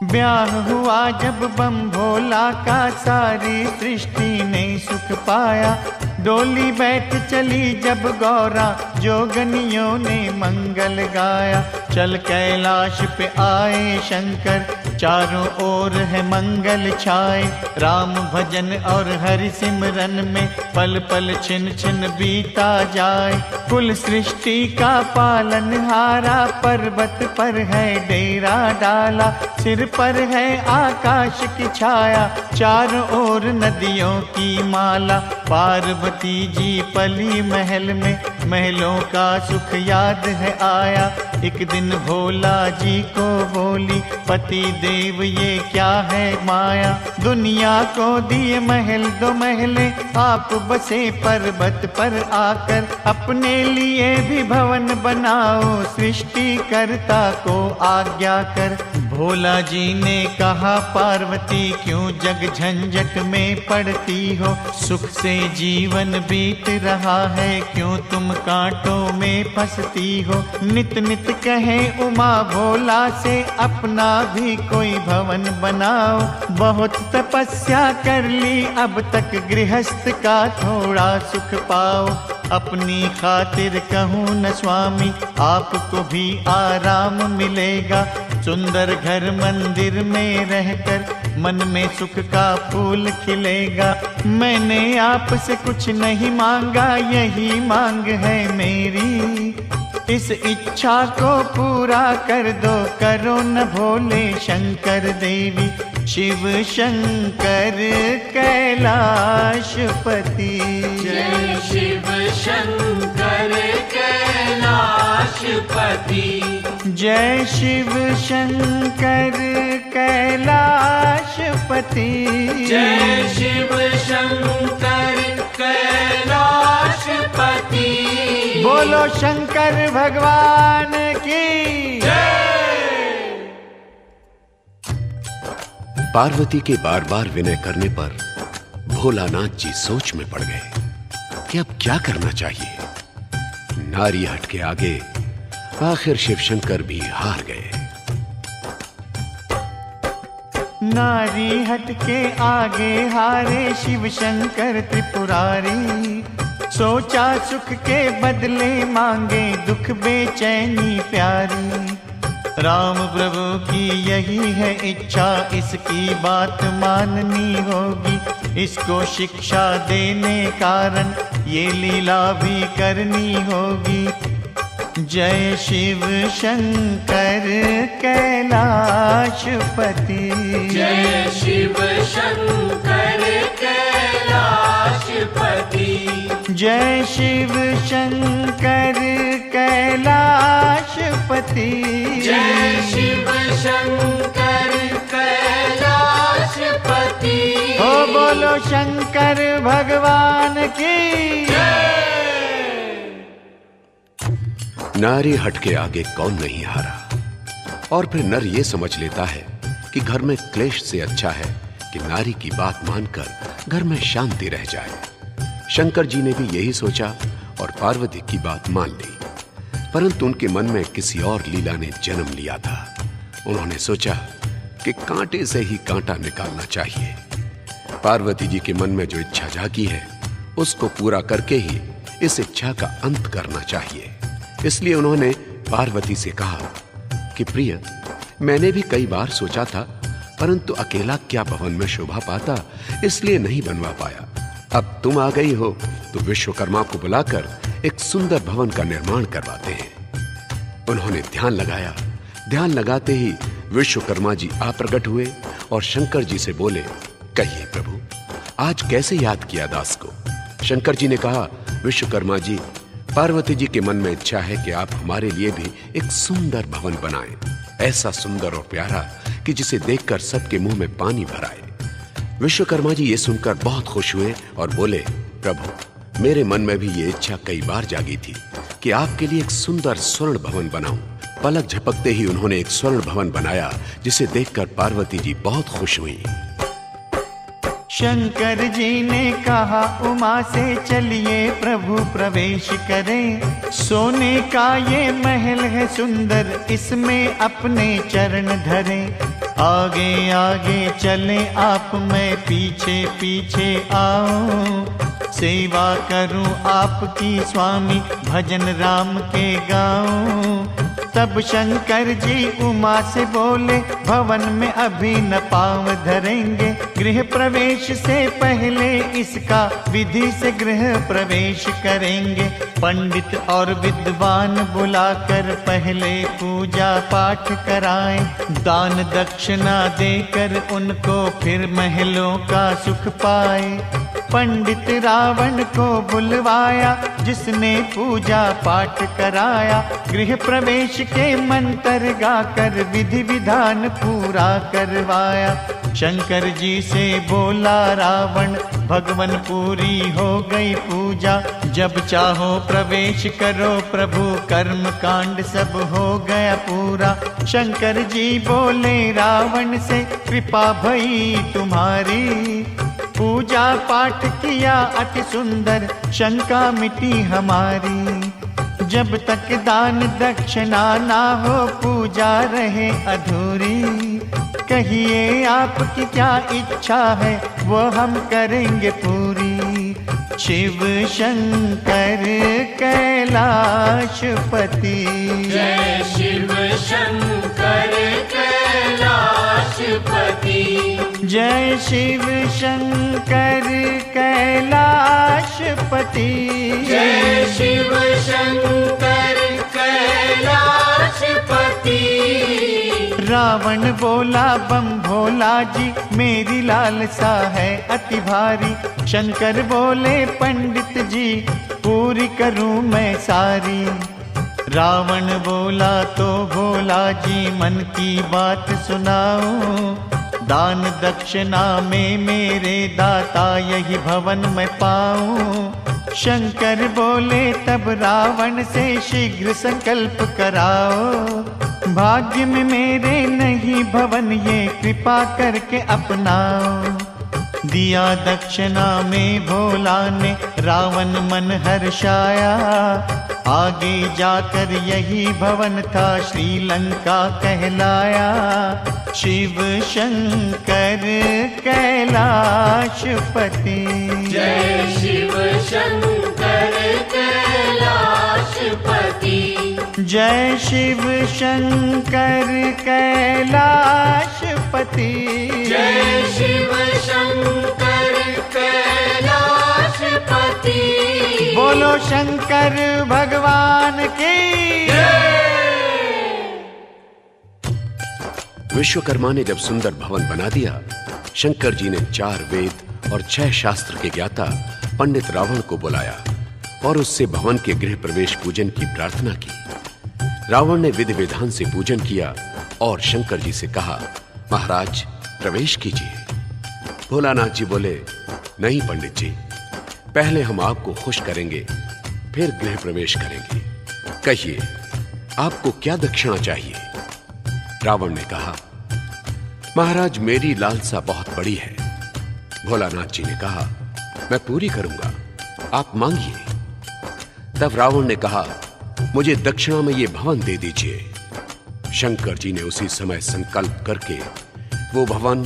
ब्याह हुआ जब बम भोला का, सारी सृष्टि ने सुख पाया। डोली बैठ चली जब गौरा, जोगनियों ने मंगल गाया। चल कैलाश पे आए शंकर, चारों ओर है मंगल छाए। राम भजन और हरि सिमरन में पल पल छिन छिन बीता जाए। कुल सृष्टि का पालनहारा, पर्वत पर है डेरा डाला। सिर पर है आकाश की छाया, चारों ओर नदियों की माला। पार्वती जी पली महल में, महलों का सुख याद है आया। एक दिन भोला जी को बोली, पति देव ये क्या है माया। दुनिया को दिए महल दो महले, आप बसे पर्वत पर आकर। अपने लिए भी भवन बनाओ, सृष्टि कर्ता को आज्ञा कर। भोला जी ने कहा, पार्वती क्यों जग झंझट में पड़ती हो। सुख से जीवन बीत रहा है, क्यों तुम कांटों में फंसती हो। नित नित कहे उमा भोला से, अपना भी कोई भवन बनाओ। बहुत तपस्या कर ली अब तक, गृहस्थ का थोड़ा सुख पाओ। अपनी खातिर कहूँ न स्वामी, आपको भी आराम मिलेगा। सुंदर घर मंदिर में रहकर, मन में सुख का फूल खिलेगा। मैंने आपसे कुछ नहीं मांगा, यही मांग है मेरी। इस इच्छा को पूरा कर दो, करो न भोले शंकर देवी। शिव शंकर कैलाशपति, जय शिव शंकर कैलाशपति। जय शिव शंकर कैलाशपति। जय शिव शंकर कैलाशपति। बोलो शंकर भगवान की जय। पार्वती के बार बार विनय करने पर भोलानाथ जी सोच में पड़ गए कि अब क्या करना चाहिए। नारी हट के आगे आखिर शिवशंकर भी हार गए। नारी हट के आगे हारे शिव शंकर त्रिपुरारी। सोचा सुख के बदले मांगे दुख बेचैनी प्यारी। राम प्रभु की यही है इच्छा, इसकी बात माननी होगी। इसको शिक्षा देने कारण ये लीला भी करनी होगी। जय शिव शंकर कैलाशपति। जय शिव शंकर कैलाशपति। जय शिव शंकर कैलाशपति। जय शिव शंकर कैलाशपति। हो बोलो शंकर भगवान की जय। नारी हट के आगे कौन नहीं हारा। और फिर नर ये समझ लेता है कि घर में क्लेश से अच्छा है कि नारी की बात मानकर घर में शांति रह जाए। शंकर जी ने भी यही सोचा और पार्वती की बात मान ली। परंतु उनके मन में किसी और लीला ने जन्म लिया था। उन्होंने सोचा कि कांटे से ही कांटा निकालना चाहिए। पार्वती जी के मन में जो इच्छा जागी है उसको पूरा करके ही इस इच्छा का अंत करना चाहिए। इसलिए उन्होंने पार्वती से कहा कि प्रिय, मैंने भी कई बार सोचा था, परंतु अकेला क्या भवन में शोभा पाता, इसलिए नहीं बनवा पाया। अब तुम आ गई हो तो विश्वकर्मा को बुलाकर एक सुंदर भवन का निर्माण करवाते हैं। उन्होंने ध्यान लगाया। ध्यान लगाते ही विश्वकर्मा जी आ प्रकट हुए और शंकर जी से बोले, कहिए प्रभु, आज कैसे याद किया दास को? शंकर जी ने कहा, विश्वकर्मा जी, पार्वती जी के मन में इच्छा है कि आप हमारे लिए भी एक सुंदर भवन बनाएं, ऐसा सुंदर और प्यारा कि जिसे देखकर सबके मुंह में पानी भर आए। विश्वकर्मा जी ये सुनकर बहुत खुश हुए और बोले, प्रभु, मेरे मन में भी ये इच्छा कई बार जागी थी कि आपके लिए एक सुंदर स्वर्ण भवन बनाऊं। पलक झपकते ही उन्होंने एक स्वर्ण भवन बनाया, जिसे देखकर पार्वती जी बहुत खुश हुई। शंकर जी ने कहा उमा से, चलिए प्रभु प्रवेश करें। सोने का ये महल है सुंदर, इसमें अपने चरण धरें। आगे आगे चले आप, मैं पीछे पीछे आऊं। सेवा करूं आपकी स्वामी, भजन राम के गाऊं। तब शंकर जी उमा से बोले, भवन में अभी न पांव धरेंगे। गृह प्रवेश से पहले इसका विधि से गृह प्रवेश करेंगे। पंडित और विद्वान बुलाकर पहले पूजा पाठ कराएं। दान दक्षिणा देकर उनको फिर महलों का सुख पाए। पंडित रावण को बुलवाया, जिसने पूजा पाठ कराया। गृह प्रवेश के मंत्र गाकर विधि विधान पूरा करवाया। शंकर जी से बोला रावण, भगवन पूरी हो गई पूजा। जब चाहो प्रवेश करो प्रभु, कर्म कांड सब हो गया पूरा। शंकर जी बोले रावण से, कृपा भई तुम्हारी। पूजा पाठ किया अति सुंदर, शंका मिटी हमारी। जब तक दान दक्षिणा ना हो, पूजा रहे अधूरी। कहिए आपकी क्या इच्छा है, वो हम करेंगे पूरी। शिव शंकर कैलाशपति, जय शिव शंकर कैलाशपति। जय शिव शंकर कैलाशपति। जय शिव शंकर कैलाशपति। रावण बोला बम भोला जी, मेरी लालसा है अति भारी। शंकर बोले पंडित जी, पूरी करूं मैं सारी। रावण बोला तो भोला जी, मन की बात सुनाऊं। दान दक्षिणा में मेरे दाता, यही भवन मैं पाऊं। शंकर बोले तब रावण से, शीघ्र संकल्प कराओ। भाग्य में मेरे नहीं भवन, ये कृपा करके अपनाओ। दिया दक्षिणा में भोला ने, रावण मन हर्षाया। आगे जाकर यही भवन था, श्रीलंका कहलाया। शिव शंकर कैलाशपति। जय शिव शंकर कैलाशपति। जय शिव शंकर कैलाशपति। जय शिव शंकर कैलाशपति। बोलो शंकर भगवान की। विश्वकर्मा ने जब सुंदर भवन बना दिया, शंकर जी ने 4 वेद और 6 शास्त्र के ज्ञाता पंडित रावण को बुलाया और उससे भवन के गृह प्रवेश पूजन की प्रार्थना की। रावण ने विधि विधान से पूजन किया और शंकर जी से कहा, महाराज प्रवेश कीजिए। भोलानाथ जी बोले, नहीं पंडित जी, पहले हम आपको खुश करेंगे, फिर गृह प्रवेश करेंगे। कहिए आपको क्या दक्षिणा चाहिए? रावण ने कहा, महाराज मेरी लालसा बहुत बड़ी है। भोलानाथ जी ने कहा, मैं पूरी करूंगा, आप मांगिए। तब रावण ने कहा, मुझे दक्षिणा में ये भवन दे दीजिए। शंकर जी ने उसी समय संकल्प करके वो भवन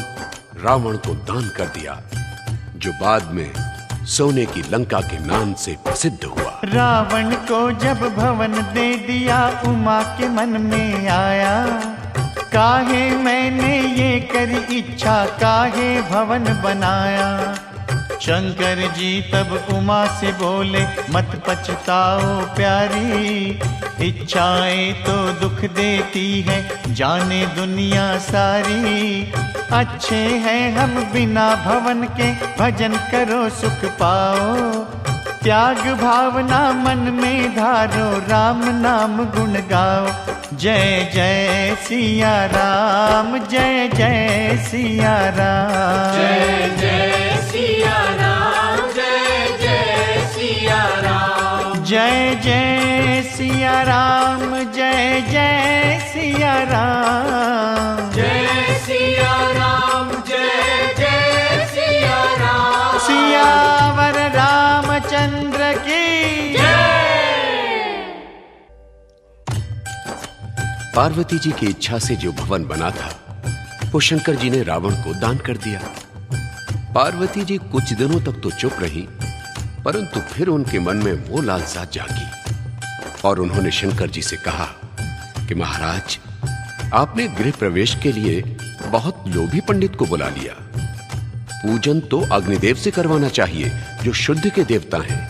रावण को दान कर दिया, जो बाद में सोने की लंका के नाम से प्रसिद्ध हुआ। रावण को जब भवन दे दिया, उमा के मन में आया, काहे मैंने ये करी इच्छा, काहे भवन बनाया। शंकर जी तब उमा से बोले, मत पछताओ प्यारी, इच्छाएं तो दुख देती है, जाने दुनिया सारी। अच्छे हैं हम बिना भवन के, भजन करो सुख पाओ। त्याग भावना मन में धारो, राम नाम गुण गाओ। जय जय सिया राम, जय जय सिया राम। जय जय सिया राम, जय जय सिया राम। जय जय सिया राम, जय जय सिया राम। जय सिया राम, जय जय सिया राम। सियावर रामचंद्र की पार्वती जी की इच्छा से जो भवन बना था वो शंकर जी ने रावण को दान कर दिया। पार्वती जी कुछ दिनों तक तो चुप रही, परंतु फिर उनके मन में वो लालसा जागी और उन्होंने शंकर जी से कहा कि महाराज, आपने गृह प्रवेश के लिए बहुत लोभी पंडित को बुला लिया। पूजन तो अग्निदेव से करवाना चाहिए जो शुद्ध के देवता हैं।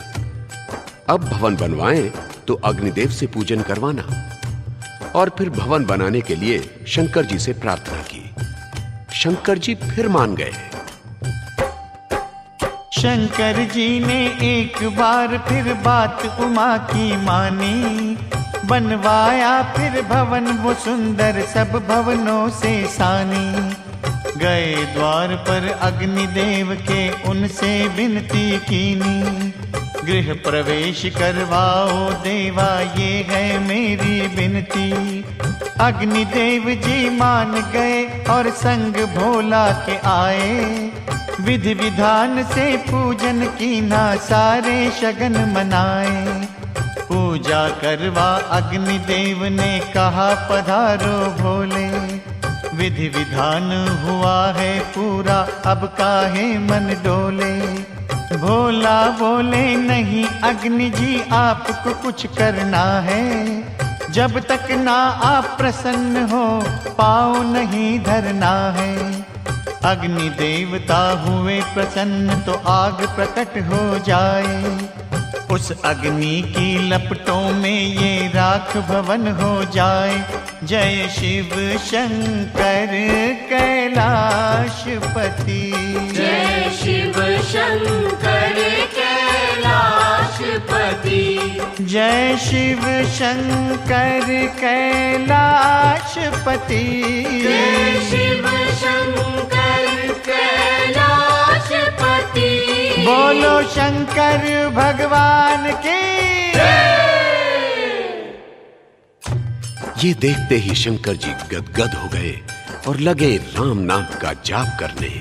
अब भवन बनवाएं तो अग्निदेव से पूजन करवाना। और फिर भवन बनाने के लिए शंकर जी से प्रार्थना की। शंकर जी फिर मान गए। शंकर जी ने एक बार फिर बात उमा की मानी, बनवाया फिर भवन वो सुंदर सब भवनों से सानी। गए द्वार पर अग्निदेव के उनसे विनती कीनी, गृह प्रवेश करवाओ देवा ये है मेरी विनती। अग्निदेव जी मान गए और संग भोला के आए, विधि विधान से पूजन की ना सारे शगन मनाए। पूजा करवा अग्निदेव ने कहा पधारो भोले, विधि विधान हुआ है पूरा अब काहे मन डोले। भोला बोले नहीं अग्नि जी आपको कुछ करना है, जब तक ना आप प्रसन्न हो पाँव नहीं धरना है। अग्नि देवता हुए प्रसन्न तो आग प्रकट हो जाए, उस अग्नि की लपटों में ये राख भवन हो जाए। जय शिव शंकर कैलाशपति, जय शिव शंकर कैलाशपति। जय शिव शंकर कैलाशपति। जय शिव शंकर कैलाशपति। बोलो शंकर भगवान की। ये देखते ही शंकर जी गदगद हो गए और लगे राम नाम का जाप करने।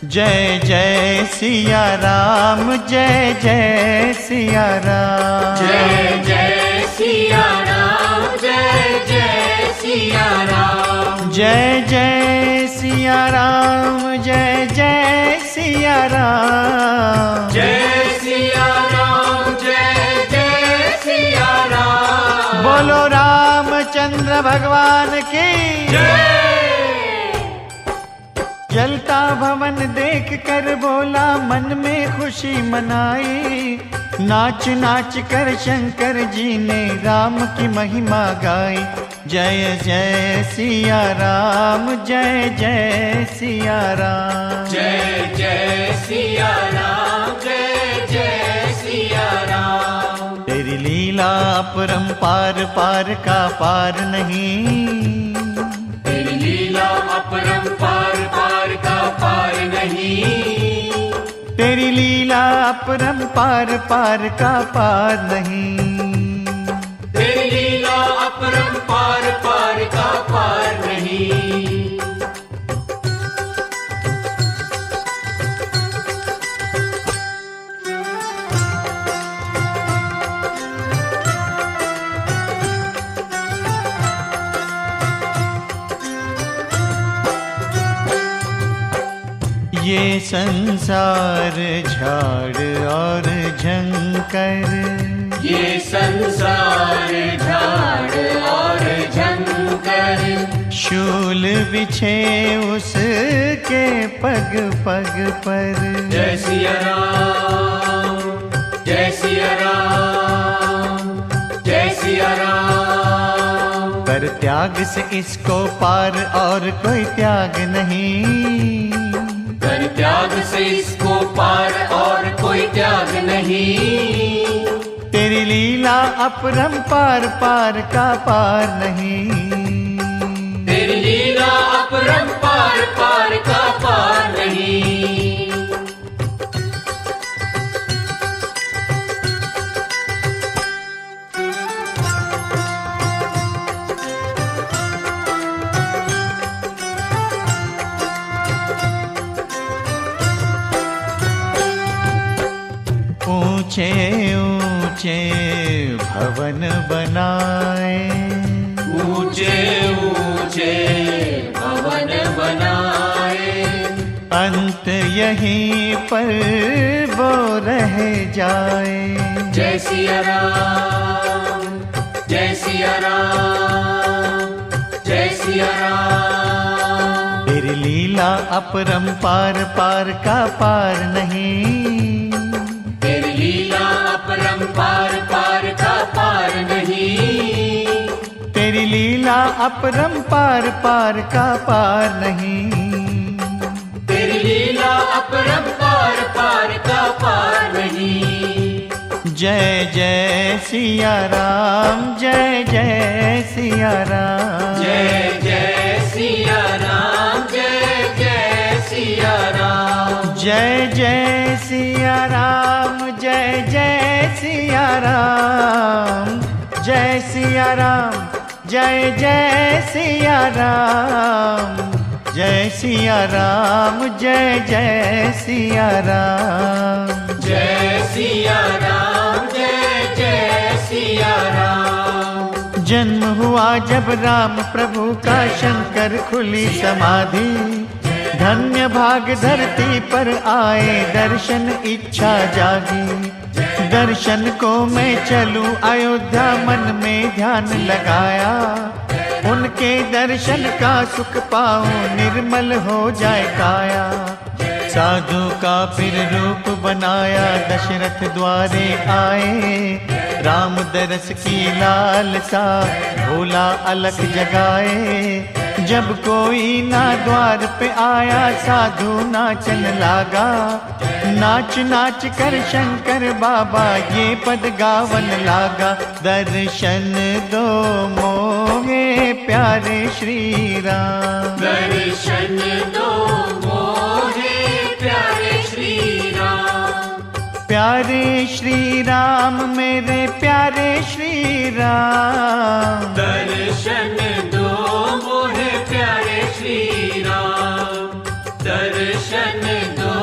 जय जय सिया राम, जय जय सिया राम। जय जय सिया राम, जय जय सिया राम। जय जय सिया राम, जय जय सिया राम। जय सिया राम, जय जय सिया राम। बोलो रामचंद्र भगवान की जय। जलता भवन देख कर बोला मन में खुशी मनाई, नाच नाच कर शंकर जी ने राम की महिमा गाई। जय जय सिया राम, जय जय सिया राम। जय जय सिया राम, जय जय सिया राम। तेरी लीला अपरंपार पार का पार नहीं, तेरी लीला अपरंपार पार का पार नहीं। तेरी लीला अपरंपार पार का पार नहीं। तेरी लीला अपरंपार पार का पार नहीं। ये संसार झाड़ और झंकर, ये संसार झाड़ और झंकर। शूल बिछे उसके पग पग पर। जय सिया राम, जय सिया राम, जय सिया राम। पर त्याग से इसको पार और कोई त्याग नहीं, कर त्याग से इसको पार और कोई त्याग नहीं। तेरी लीला अपरंपार, पार का पार नहीं। तेरी लीला अपरंपार, पार का पार नहीं। ऊंचे ऊंचे भवन बनाए, ऊंचे ऊंचे भवन बनाए, अंत यहीं पर वो रह जाए। जय सिया राम, जय सिया राम, जय सिया राम। तेरी लीला अपरंपार, पार का पार नहीं। तेरी लीला अपरंपार, पार का पार नहीं। तेरी लीला अपरंपार, पार का पार नहीं। तेरी लीला अपरंपार, पार का पार नहीं। जय जय सिया राम, जय जय सिया राम, जय जय सिया राम, जय जय सिया राम। जय जय सिया राम, जय जय सिया राम, जय सिया राम, जय जय सिया राम, जय सिया राम, जय जय सिया राम। जय सिया राम, जय जय सिया राम। जन्म हुआ जब राम प्रभु का, शंकर खुली समाधि। धन्य भाग धरती पर आए, दर्शन इच्छा जागी। दर्शन को मैं चलूं अयोध्या, मन में ध्यान लगाया। उनके दर्शन का सुख पाऊं, निर्मल हो जाए काया। साधु का फिर रूप बनाया, दशरथ द्वारे आए। राम दरस की लालसा, भोला अलख जगाए। जब कोई ना द्वार पे आया, साधु नाचन लागा। नाच नाच कर शंकर बाबा ये पद गावन लागा। दर्शन दो मोहे प्यारे श्री राम, दर्शन दो मोहे प्यारे श्री राम। प्यारे श्री राम, मेरे प्यारे श्री राम। दर्शन दो मोहे प्यारे श्री राम। दर्शन दो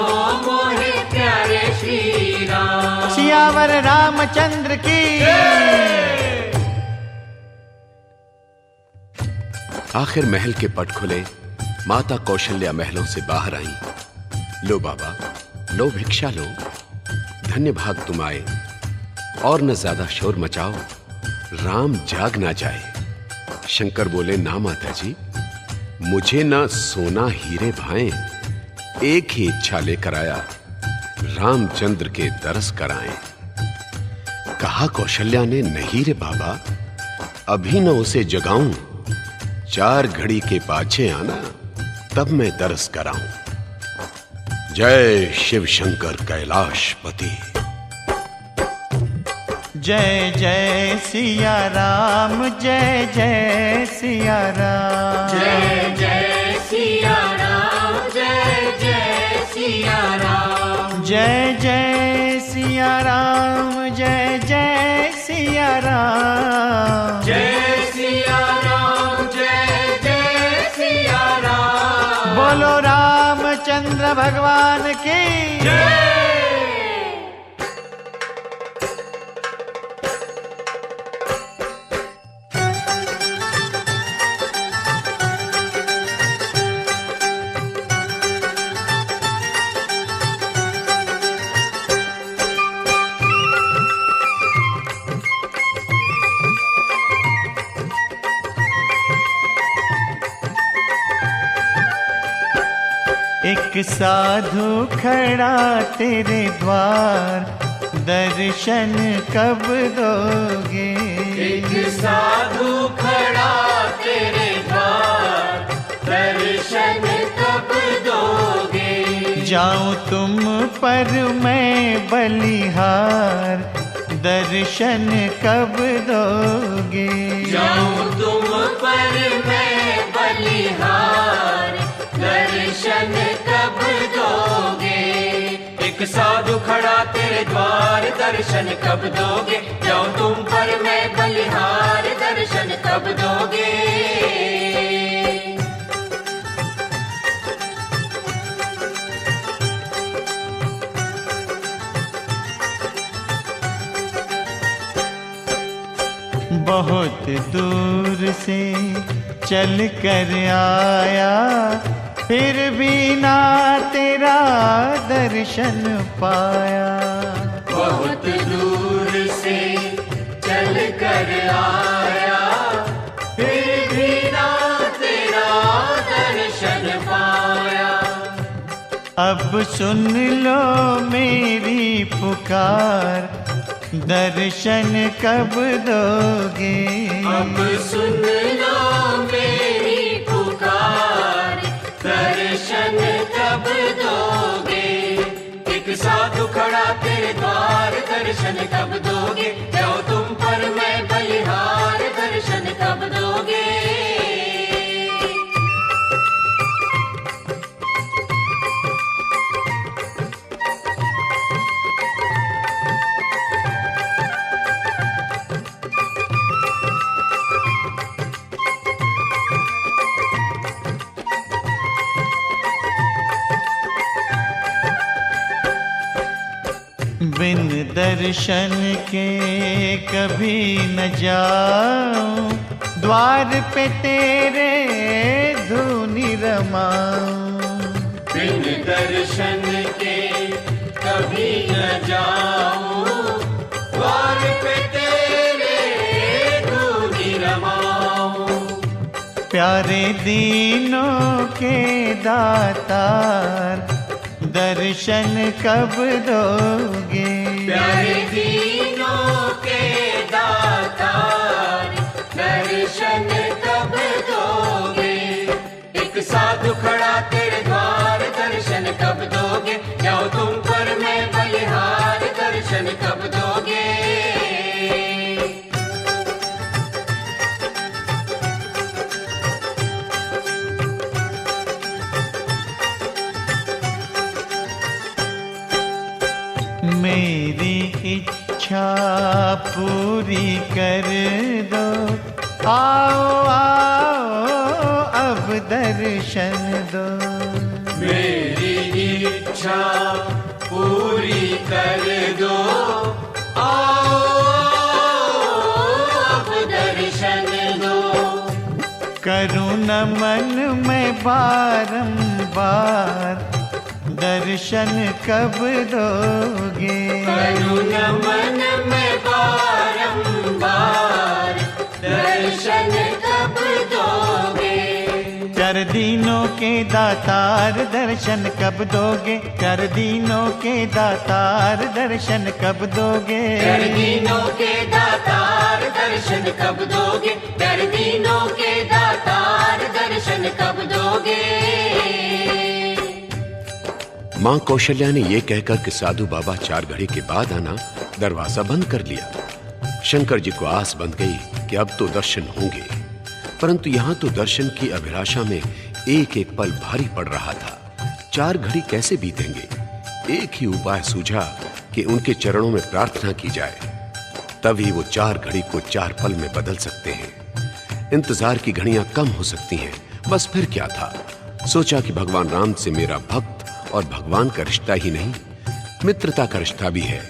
मोहे प्यारे श्री राम। सियावर रामचंद्र की। आखिर महल के पट खुले, माता कौशल्या महलों से बाहर आई। लो बाबा, लो भिक्षा लो, धन्य भाग तुम आए। और न ज्यादा शोर मचाओ, राम जाग ना जाए। शंकर बोले, ना माता जी, मुझे ना सोना हीरे भाएं, एक ही इच्छा लेकर आया, रामचंद्र के दरस कराएं। कहा कौशल्या ने, नहीं रे बाबा, अभी न उसे जगाऊं, 4 घड़ी के पाछे आना, तब मैं दरस कराऊं। जय शिव शंकर कैलाशपति। जय जय सिया राम, जय जय सिया राम। जय जय सिया राम, जय जय सिया राम। जय जय सिया राम, जय जय सिया राम। जय सिया राम, जय जय सिया राम। बोलो रामचंद्र भगवान की जय। एक साधु खड़ा तेरे द्वार, दर्शन कब दोगे? एक साधु खड़ा तेरे द्वार, दर्शन कब दोगे? जाऊं तुम पर मैं बलिहार, दर्शन कब दोगे? जाऊं तुम पर मैं बलिहार, दर्शन कब दोगे? एक साधु खड़ा तेरे द्वार, दर्शन कब दोगे? जाऊं तुम पर मैं बलिहार, दर्शन कब दोगे? बहुत दूर से चल कर आया, फिर भी ना तेरा दर्शन पाया। बहुत दूर से चल कर आया, फिर भी ना तेरा दर्शन पाया। अब सुन लो मेरी पुकार, दर्शन कब दोगे? अब सुन लो मेरी पुकार, दर्शन कब दोगे? एक साधु खड़ा तेरे द्वार, दर्शन कब दोगे? जाओ तुम पर मैं बलिहार, दर्शन कब दोगे? बिन दर्शन के कभी न जाऊं, द्वार पे तेरे धूनी रमाऊं। बिन दर्शन के कभी न जाऊं, द्वार पे तेरे धूनी रमाऊं। प्यारे दीनों के दातार, दर्शन कब दोगे? प्यारे दीनों के दातार, दर्शन कब दोगे? एक साधु खड़ा तेरे द्वार, दर्शन कब दोगे? जाओ तुम पर मैं बलिहार, दर्शन कब दोगे? मेरी इच्छा पूरी कर दो, आओ आओ अब दर्शन दो। मेरी इच्छा पूरी कर दो, आओ अब दर्शन दो। करूं नमन मैं बारंबार, दर्शन कब दोगे? करूं नमन मैं बारंबार, दर्शन कब दोगे? चार दीनों के दातार, दर्शन कब दोगे? चार दीनों के दातार, दर्शन कब दोगे? चार दीनों के दातार, दर्शन कब दोगे? चार दीनों के दातार, दर्शन कब दोगे? मां कौशल्या ने यह कहकर कि साधु बाबा 4 घड़ी के बाद आना, दरवाजा बंद कर लिया। शंकर जी को आस बंध गई कि अब तो दर्शन होंगे, परंतु यहां तो दर्शन की अभिलाषा में एक एक पल भारी पड़ रहा था। 4 घड़ी कैसे बीतेंगे? एक ही उपाय सूझा कि उनके चरणों में प्रार्थना की जाए, तभी वो 4 घड़ी को 4 पल में बदल सकते हैं। इंतजार की घड़ियां कम हो सकती हैं, बस फिर क्या था। सोचा कि भगवान राम से मेरा भक्त और भगवान का रिश्ता ही नहीं, मित्रता का रिश्ता भी है।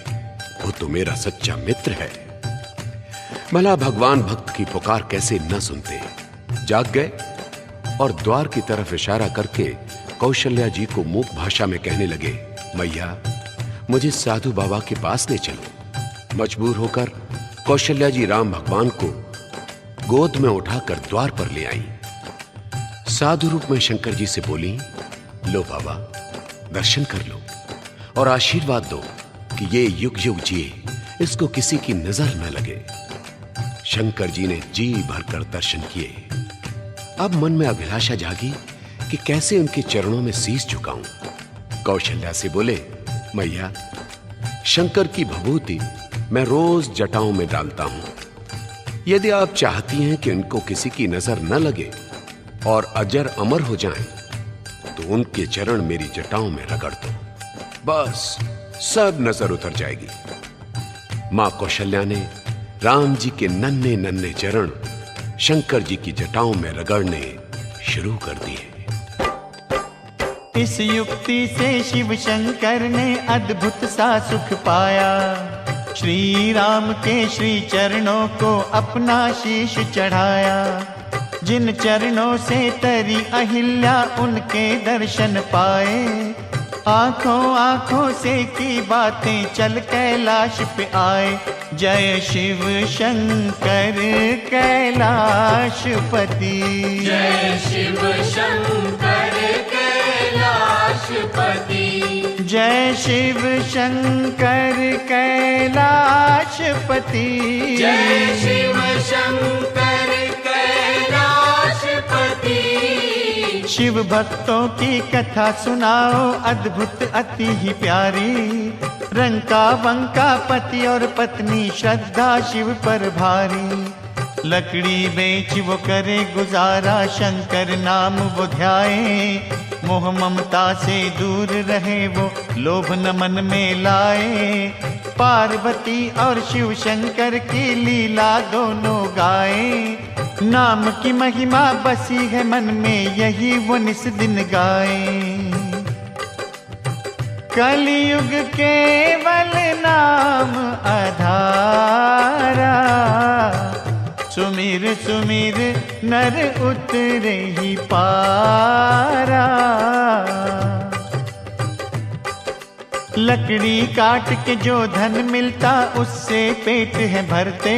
वो तो मेरा सच्चा मित्र है। भला भगवान भक्त की पुकार कैसे न सुनते। जाग गए और द्वार की तरफ इशारा करके कौशल्या जी को मूक भाषा में कहने लगे, मैया मुझे साधु बाबा के पास ले चलो। मजबूर होकर कौशल्या जी राम भगवान को गोद में उठाकर द्वार पर ले आई। साधु रूप में शंकर जी से बोली, लो बाबा दर्शन कर लो और आशीर्वाद दो कि ये युग युग जिए, इसको किसी की नजर न लगे। शंकर जी ने जी भरकर दर्शन किए। अब मन में अभिलाषा जागी कि कैसे उनके चरणों में शीश झुकाऊं। कौशल्या से बोले, मैया, शंकर की भभूति मैं रोज जटाओं में डालता हूं। यदि आप चाहती हैं कि इनको किसी की नजर न लगे और अजर अमर हो जाएं, तो उनके चरण मेरी जटाओं में रगड़ दो, बस सब नजर उतर जाएगी। मां कौशल्या ने राम जी के नन्हे नन्हे चरण शंकर जी की जटाओं में रगड़ने शुरू कर दिए। इस युक्ति से शिव शंकर ने अद्भुत सा सुख पाया। श्री राम के श्री चरणों को अपना शीश चढ़ाया। जिन चरणों से तरी अहिल्या उनके दर्शन पाए। आंखों आंखों से की बातें चल कैलाश पे आए। जय शिव शंकर कैलाशपति, जय शिव शंकर कैलाशपति, जय शिव शंकर कैलाशपति, जय शिव शंकर कैलाशपति। शिव भक्तों की कथा सुनाओ अद्भुत अति ही प्यारी। रंका बंका पति और पत्नी श्रद्धा शिव पर भारी। लकड़ी बेच वो करे गुजारा, शंकर नाम वो ध्याए। मोह ममता से दूर रहे वो, लोभ न मन में लाए। पार्वती और शिव शंकर की लीला दोनों गाए। नाम की महिमा बसी है मन में, यही वो निस दिन गाए। कलयुग केवल नाम आधारा। सुमिर सुमिर नर उतरे ही पारा। लकड़ी काट के जो धन मिलता उससे पेट है भरते।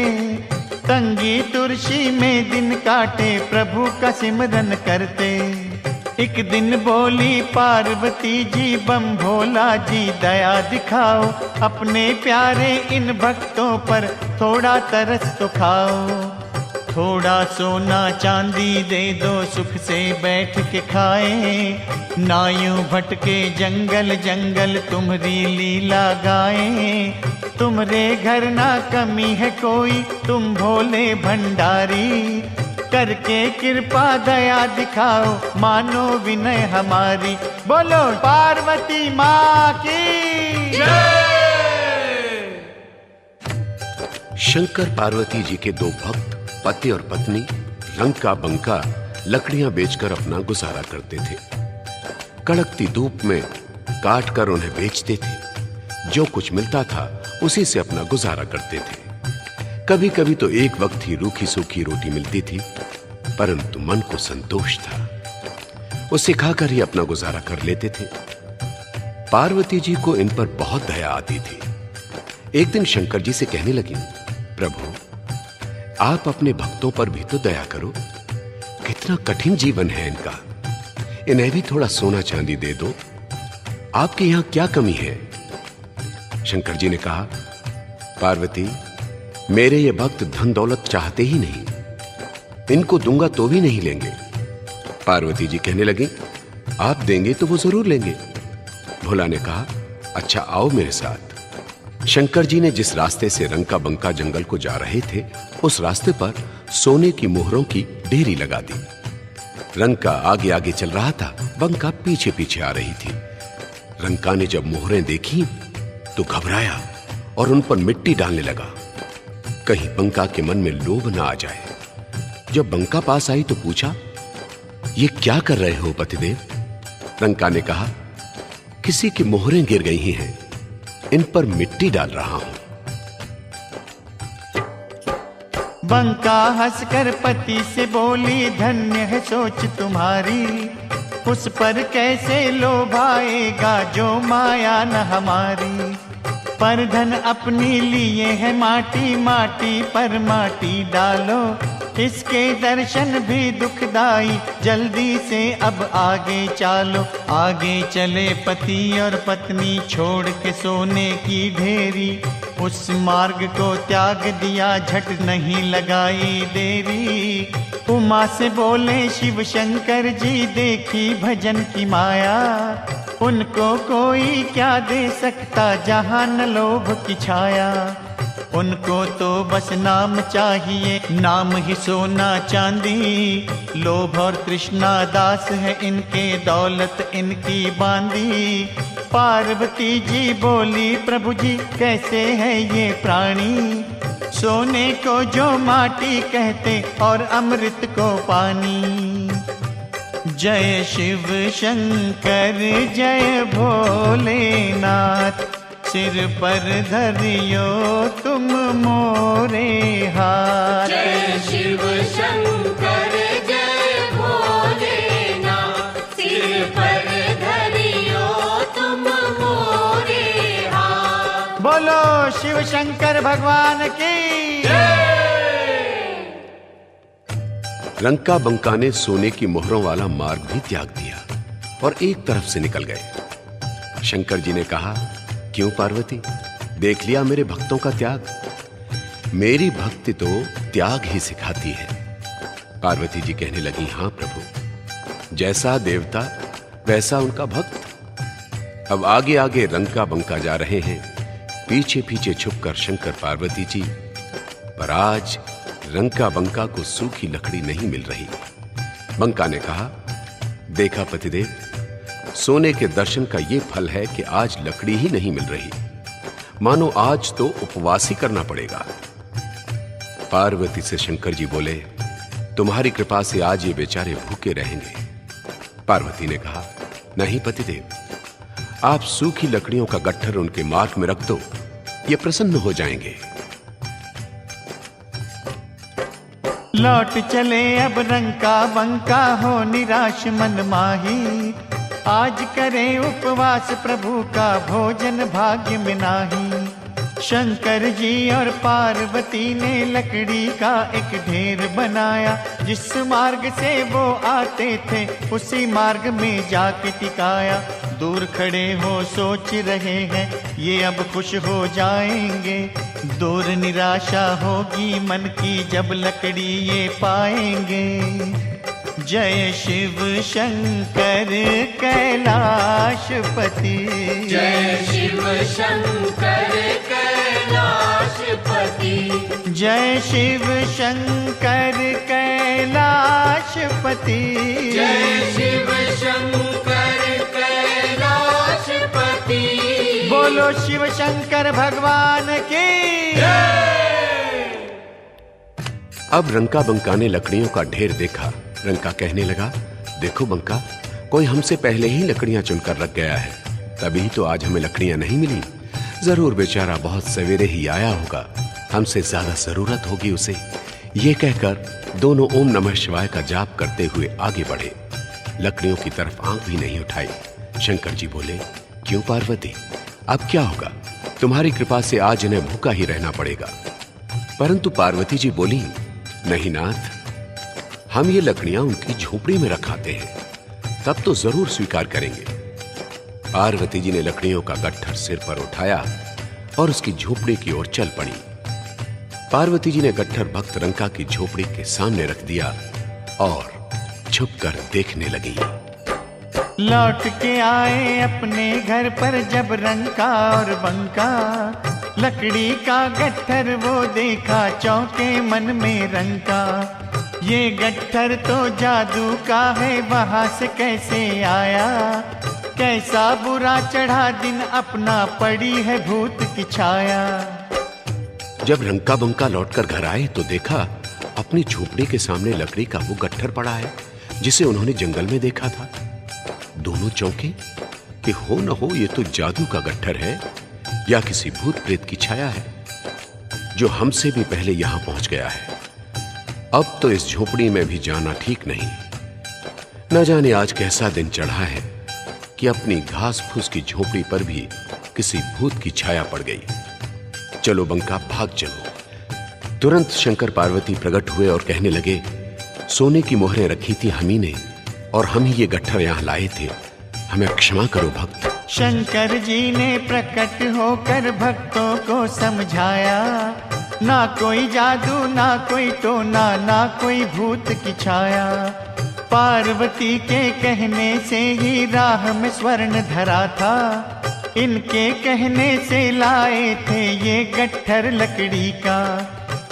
तंगी तुरसी में दिन काटे प्रभु का सिमरन करते। एक दिन बोली पार्वती जी, बम भोला जी दया दिखाओ। अपने प्यारे इन भक्तों पर थोड़ा तरस तो खाओ। थोड़ा सोना चांदी दे दो, सुख से बैठ के खाए। ना यूं भटके जंगल जंगल तुम्हारी लीला गाए। तुम्हारे घर ना कमी है कोई, तुम भोले भंडारी। करके कृपा दया दिखाओ, मानो विनय हमारी। बोलो पार्वती माँ की जय। शंकर पार्वती जी के दो भक्त पति और पत्नी रंका बंका लकड़ियां बेचकर अपना गुजारा करते थे। कड़कती धूप में काट कर उन्हें बेचते थे। जो कुछ मिलता था उसी से अपना गुजारा करते थे। कभी कभी तो एक वक्त ही रूखी सूखी रोटी मिलती थी, परंतु मन को संतोष था। उसे खाकर ही अपना गुजारा कर लेते थे। पार्वती जी को इन पर बहुत दया आती थी। एक दिन शंकर जी से कहने लगी, प्रभु आप अपने भक्तों पर भी तो दया करो। कितना कठिन जीवन है इनका, इन्हें भी थोड़ा सोना चांदी दे दो। आपके यहां क्या कमी है? शंकर जी ने कहा, पार्वती मेरे ये भक्त धन दौलत चाहते ही नहीं, इनको दूंगा तो भी नहीं लेंगे। पार्वती जी कहने लगी, आप देंगे तो वो जरूर लेंगे। भोला ने कहा, अच्छा आओ मेरे साथ। शंकर जी ने जिस रास्ते से रंका बंका जंगल को जा रहे थे, उस रास्ते पर सोने की मोहरों की ढेरी लगा दी। रंका आगे आगे चल रहा था, बंका पीछे पीछे आ रही थी। रंका ने जब मोहरें देखी तो घबराया और उन पर मिट्टी डालने लगा, कहीं बंका के मन में लोभ न आ जाए। जब बंका पास आई तो पूछा, ये क्या कर रहे हो पतिदेव? रंका ने कहा, किसी की मोहरें गिर गई हैं, इन पर मिट्टी डाल रहा हूं। बंका हंसकर पति से बोली, धन्य है सोच तुम्हारी। उस पर कैसे लोभ आएगा जो माया न हमारी। पर धन अपनी लिए है माटी, माटी पर माटी डालो। इसके दर्शन भी दुखदाई, जल्दी से अब आगे चालो। आगे चले पति और पत्नी छोड़ के सोने की ढेरी। उस मार्ग को त्याग दिया, झट नहीं लगाई देरी। उमा से बोले शिव शंकर जी, देखी भजन की माया। उनको कोई क्या दे सकता जहाँ न लोभ की छाया। उनको तो बस नाम चाहिए, नाम ही सोना चांदी। लोभ और तृष्णा दास है इनके, दौलत इनकी बांधी। पार्वती जी बोली प्रभु जी कैसे है ये प्राणी। सोने को जो माटी कहते और अमृत को पानी। जय शिव शंकर जय भोलेनाथ, सिर पर धरियो तुम मोरे हाथ। जय शिव शंकर जय भोलेनाथ, सिर पर धरियो तुम मोरे हाथ। बोलो शिव शंकर भगवान की। रंका बंका ने सोने की मोहरों वाला मार्ग भी त्याग दिया और एक तरफ से निकल गए। शंकर जी ने कहा, क्यों पार्वती, देख लिया मेरे भक्तों का त्याग? मेरी भक्ति तो त्याग ही सिखाती है। पार्वती जी कहने लगी, हां प्रभु, जैसा देवता वैसा उनका भक्त। अब आगे आगे रंका बंका जा रहे हैं, पीछे पीछे छुपकर शंकर पार्वती जी। पर आज रंका बंका को सूखी लकड़ी नहीं मिल रही। बंका ने कहा, देखा पतिदेव, सोने के दर्शन का यह फल है कि आज लकड़ी ही नहीं मिल रही, मानो आज तो उपवास ही करना पड़ेगा। पार्वती से शंकर जी बोले, तुम्हारी कृपा से आज ये बेचारे भूखे रहेंगे। पार्वती ने कहा, नहीं पतिदेव, आप सूखी लकड़ियों का गट्ठर उनके मार्ग में रख दो, ये प्रसन्न हो जाएंगे। लौट चले अब रंका बंका, हो निराश मन माही। आज करे उपवास प्रभु का, भोजन भाग्य में नाही। शंकर जी और पार्वती ने लकड़ी का एक ढेर बनाया। जिस मार्ग से वो आते थे उसी मार्ग में जाके टिकाया। दूर खड़े हो सोच रहे हैं ये अब खुश हो जाएंगे। दूर निराशा होगी मन की जब लकड़ी ये पाएंगे। जय शिव शंकर कैलाशपति, जय शिव शंकर कैलाशपति, जय शिव शंकर कैलाशपति, जय शिव शंकर कैलाशपति। बोलो शिव शंकर भगवान की। अब रंका बंका ने लकड़ियों का ढेर देखा। रंका कहने लगा, देखो बंका, कोई हमसे पहले ही लकड़ियां चुनकर रख गया है, तभी तो आज हमें लकड़ियां नहीं मिली। जरूर बेचारा बहुत सवेरे ही आया होगा, हमसे ज्यादा जरूरत होगी उसे। ये कहकर दोनों ओम नमः शिवाय का जाप करते हुए आगे बढ़े। लकड़ियों की तरफ आंख भी नहीं उठाई। शंकर जी बोले, क्यों पार्वती, अब क्या होगा? तुम्हारी कृपा से आज इन्हें भूखा ही रहना पड़ेगा। परंतु पार्वती जी बोली, नहीं नाथ, हम ये लकड़ियां उनकी झोपड़ी में रखाते हैं, तब तो जरूर स्वीकार करेंगे। पार्वती जी ने लकड़ियों का गट्ठर सिर पर उठाया और उसकी झोपड़ी की ओर चल पड़ी। पार्वती जी ने गट्ठर भक्त रंका की झोपड़ी के सामने रख दिया और छुपकर देखने लगी। लौट के आए अपने घर पर जब रंका और बंका, लकड़ी का गट्ठर वो देखा, चौंके मन में रंका। ये गट्ठर तो जादू का है, वहां से कैसे आया? कैसा बुरा चढ़ा दिन अपना, पड़ी है भूत की छाया। जब रंका बंका लौटकर घर आए तो देखा अपनी झोपड़ी के सामने लकड़ी का वो गट्ठर पड़ा है जिसे उन्होंने जंगल में देखा था। दोनों चौंके कि हो न हो ये तो जादू का गट्ठर है या किसी भूत प्रेत की छाया है जो हमसे भी पहले यहां पहुंच गया है। अब तो इस झोपड़ी में भी जाना ठीक नहीं। न जाने आज कैसा दिन चढ़ा है कि अपनी घास फूस की झोपड़ी पर भी किसी भूत की छाया पड़ गई। चलो बंका, भाग चलो। तुरंत शंकर पार्वती प्रकट हुए और कहने लगे, सोने की मोहरें रखी थी हम ही ने और हम ही ये गट्ठर यहां लाए थे, हमें क्षमा करो भक्त। शंकर जी ने प्रकट होकर भक्तों को समझाया, ना कोई जादू ना कोई टोना, ना कोई भूत की छाया। पार्वती के कहने से ही राह में स्वर्ण धरा था, इनके कहने से लाए थे ये गट्ठर लकड़ी का।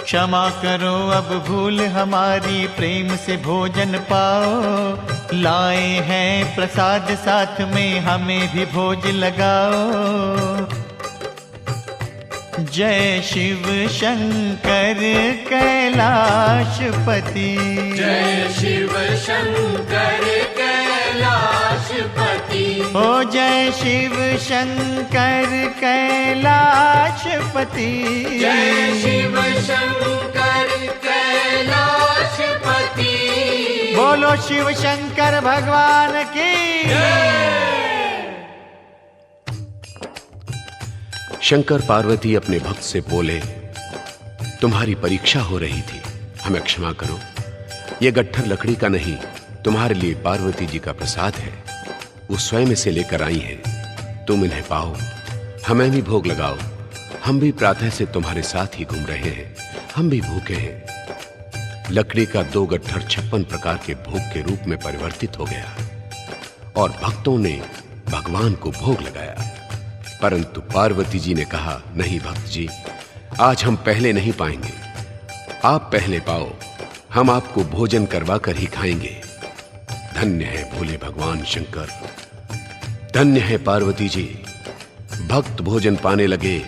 क्षमा करो अब भूल हमारी, प्रेम से भोजन पाओ, लाए हैं प्रसाद साथ में, हमें भी भोज लगाओ। जय शिव शंकर कैलाशपति, जय शिव शंकर कैलाशपति, ओ जय शिव शंकर कैलाशपति, जय शिव शंकर कैलाशपति। बोलो शिव शंकर भगवान की। शंकर पार्वती अपने भक्त से बोले, तुम्हारी परीक्षा हो रही थी, हमें क्षमा करो। यह गट्ठर लकड़ी का नहीं, तुम्हारे लिए पार्वती जी का प्रसाद है, वो स्वयं इसे लेकर आई हैं। तुम इन्हें पाओ, हमें भी भोग लगाओ। हम भी प्रातः से तुम्हारे साथ ही घूम रहे हैं, हम भी भूखे हैं। लकड़ी का 2 गट्ठर 56 प्रकार के भोग के रूप में परिवर्तित हो गया और भक्तों ने भगवान को भोग लगाया। परंतु पार्वती जी ने कहा, नहीं भक्त जी, आज हम पहले नहीं पाएंगे, आप पहले पाओ, हम आपको भोजन करवा कर ही खाएंगे। धन्य है भोले भगवान शंकर, धन्य है पार्वती जी। भक्त भोजन पाने लगे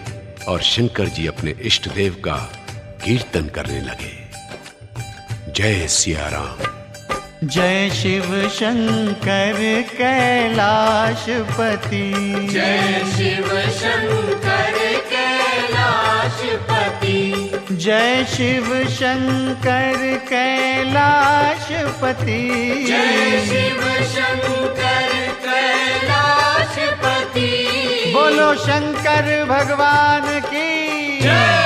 और शंकर जी अपने इष्ट देव का कीर्तन करने लगे। जय सिया राम। जय शिव शंकर कैलाशपति, जय शिव शंकर कैलाशपति, जय शिव शंकर कैलाशपति, जय शिव शंकर कैलाशपति। बोलो शंकर भगवान की जय।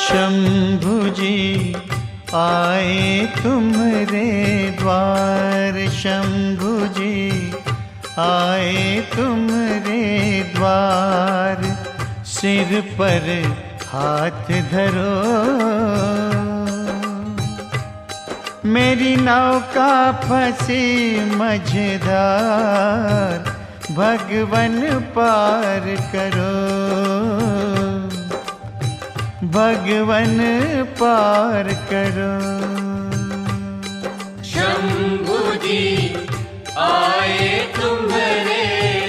शंभु जी आए तुम्हारे द्वार, शंभु जी आए तुम्हारे द्वार, सिर पर हाथ धरो, मेरी नौका फंसी मझधार, भगवन पार करो, भगवन पार करो। शंभु जी आए तुम्हारे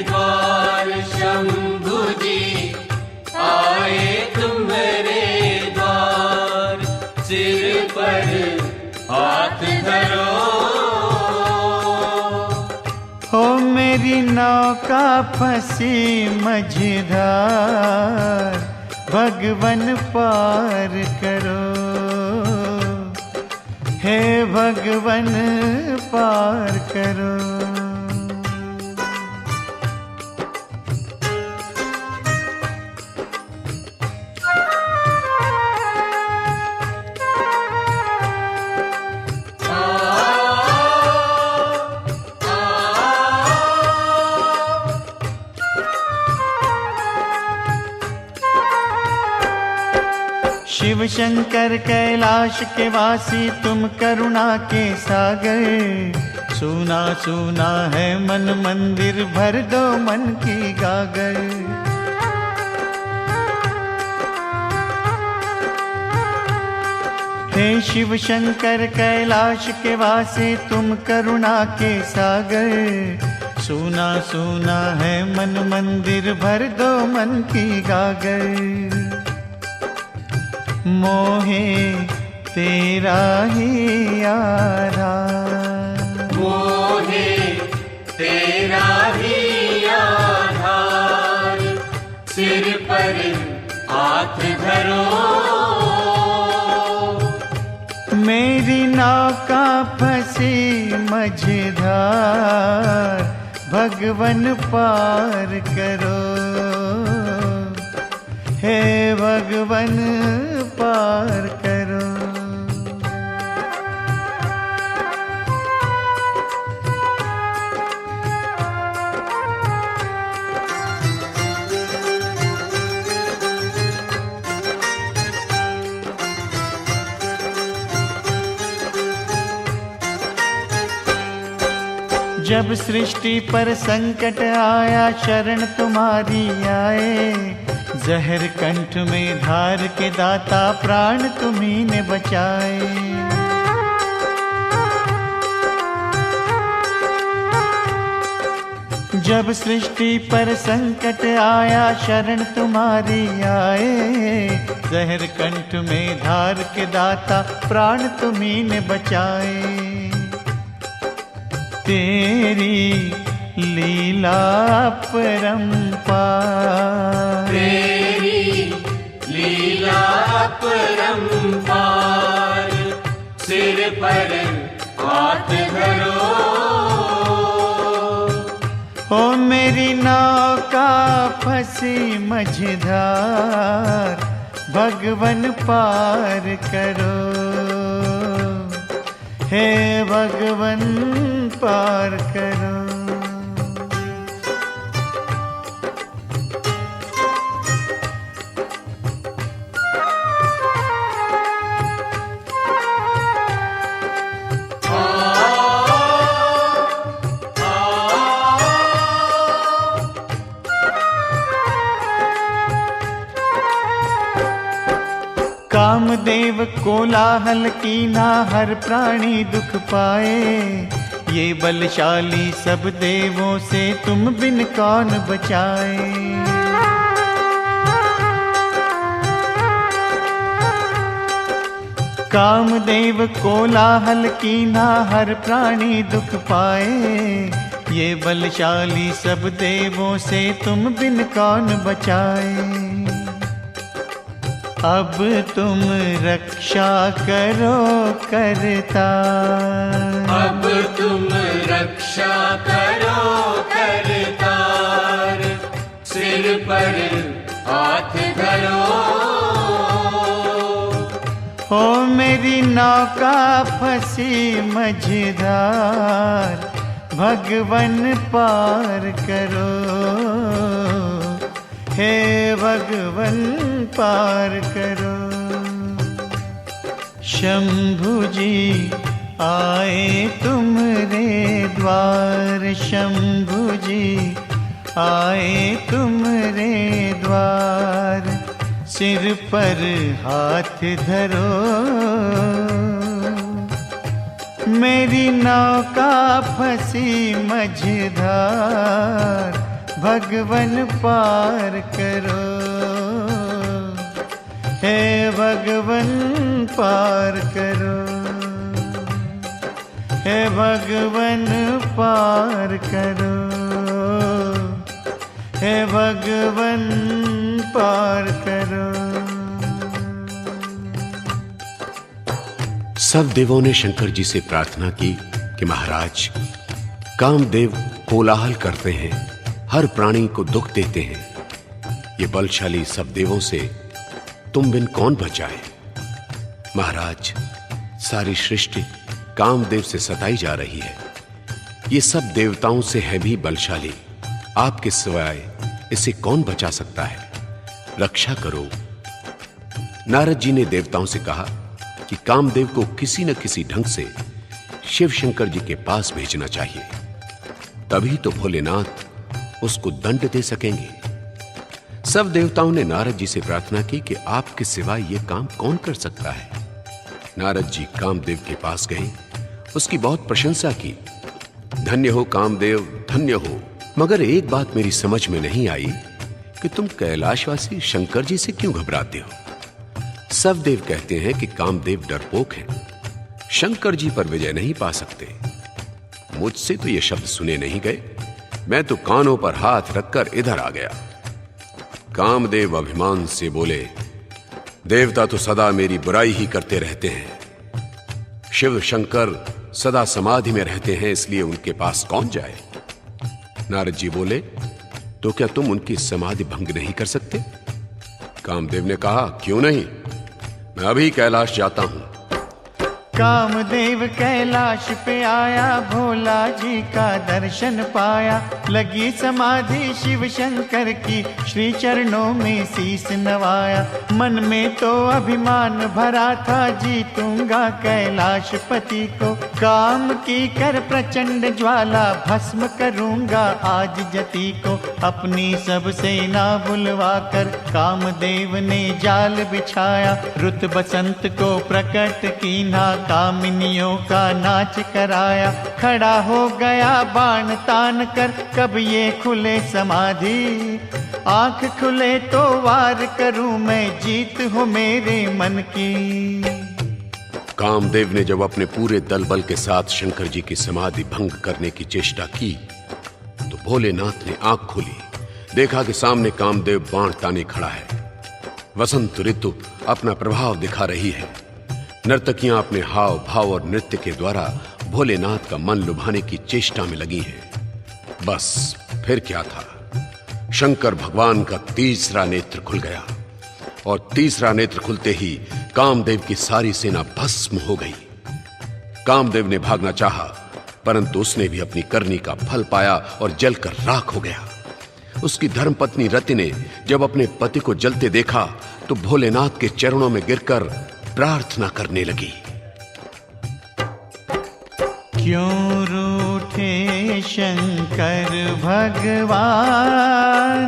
द्वार, शंभु जी आए तुम्हारे द्वार, सिर पर हाथ धरो, हो मेरी नौका फंसी मझधार, भगवन पार करो, हे भगवन पार करो। शिव शंकर कैलाश के वासी तुम करुणा के सागर, सुना सुना है मन मंदिर, भर दो मन की गागर। हे शिव शंकर कैलाश के वासी तुम करुणा के सागर, सुना सुना है मन मंदिर, भर दो मन की गागर। मोहे तेरा ही आधार, मोहे तेरा ही आधार, सिर पर हाथ धरो, मेरी नौका फंसी मझधार, भगवन पार करो, हे भगवन पार करो। जब सृष्टि पर संकट आया शरण तुम्हारी आए, जहर कंठ में धार के दाता प्राण तुम्ही ने बचाए। जब सृष्टि पर संकट आया शरण तुम्हारी आए, जहर कंठ में धार के दाता प्राण तुम्ही ने बचाए। तेरी लीला परंपार, तेरी लीला परंपार, सिर पर हाथ धरो। ओ मेरी नौका फंसी मझधार, भगवन पार करो। हे भगवन पार करो। कामदेव कोलाहल कीना हर प्राणी दुख पाए, ये बलशाली सब देवों से तुम बिन कौन बचाए। कामदेव कोलाहल कीना हर प्राणी दुख पाए, ये बलशाली सब देवों से तुम बिन कौन बचाए। अब तुम रक्षा करो करता, अब तुम रक्षा करो करतार, सिर पर हाथ धरो। ओ मेरी नौका फंसी मझधार, भगवन पार करो। हे भगवन पार करो। शंभु जी आए तुम्हारे द्वार, शंभु जी आए तुम्हारे द्वार, सिर पर हाथ धरो। मेरी नौका फंसी मझधार, भगवन पार करो। हे भगवन पार करो। हे भगवन पार करो। हे भगवन पार करो। सब देवों ने शंकर जी से प्रार्थना की कि महाराज, कामदेव कोलाहल करते हैं, हर प्राणी को दुख देते हैं। ये बलशाली सब देवों से तुम बिन कौन बचाए। महाराज, सारी सृष्टि कामदेव से सताई जा रही है। ये सब देवताओं से है भी बलशाली, आपके सिवाय इसे कौन बचा सकता है। रक्षा करो। नारद जी ने देवताओं से कहा कि कामदेव को किसी न किसी ढंग से शिव शंकर जी के पास भेजना चाहिए, तभी तो भोलेनाथ उसको दंड दे सकेंगे। सब देवताओं ने नारद जी से प्रार्थना की कि आपके सिवा यह काम कौन कर सकता है। नारद जी कामदेव के पास गए, उसकी बहुत प्रशंसा की। धन्य हो कामदेव, धन्य हो। मगर एक बात मेरी समझ में नहीं आई कि तुम कैलाशवासी शंकर जी से क्यों घबराते हो। सब देव कहते हैं कि कामदेव डरपोक हैं, शंकर जी पर विजय नहीं पा सकते। मुझसे तो ये शब्द सुने नहीं गए। मैं तो कानों पर हाथ रखकर इधर आ गया। कामदेव अभिमान से बोले, देवता तो सदा मेरी बुराई ही करते रहते हैं। शिव शंकर सदा समाधि में रहते हैं, इसलिए उनके पास कौन जाए। नारद जी बोले, तो क्या तुम उनकी समाधि भंग नहीं कर सकते। कामदेव ने कहा, क्यों नहीं, मैं अभी कैलाश जाता हूं। कामदेव कैलाश पे आया, भोला जी का दर्शन पाया। लगी समाधि शिव शंकर की, श्री चरणों में शीस नवाया। मन में तो अभिमान भरा था, जीतूंगा कैलाशपति को। काम की कर प्रचंड ज्वाला, भस्म करूंगा आज जति को। अपनी सब सेना बुलवा कर कामदेव ने जाल बिछाया। रुत बसंत को प्रकट कीना, कामिनियों का नाच कराया। खड़ा हो गया बाण तान कर, कब ये खुले समाधि। आंख खुले तो वार करूं मैं, जीत हो मेरे मन की। कामदेव ने जब अपने पूरे दल बल के साथ शंकर जी की समाधि भंग करने की चेष्टा की तो भोलेनाथ ने आंख खोली, देखा कि सामने कामदेव बाण ताने खड़ा है। वसंत ऋतु अपना प्रभाव दिखा रही है। नर्तकियां अपने हाव भाव और नृत्य के द्वारा भोलेनाथ का मन लुभाने की चेष्टा में लगी हैं। बस फिर क्या था, शंकर भगवान का तीसरा नेत्र खुल गया और तीसरा नेत्र खुलते ही कामदेव की सारी सेना भस्म हो गई। कामदेव ने भागना चाहा, परंतु उसने भी अपनी करनी का फल पाया और जलकर राख हो गया। उसकी धर्मपत्नी रति ने जब अपने पति को जलते देखा तो भोलेनाथ के चरणों में गिरकर प्रार्थना करने लगी। क्यों रूठे शंकर भगवान,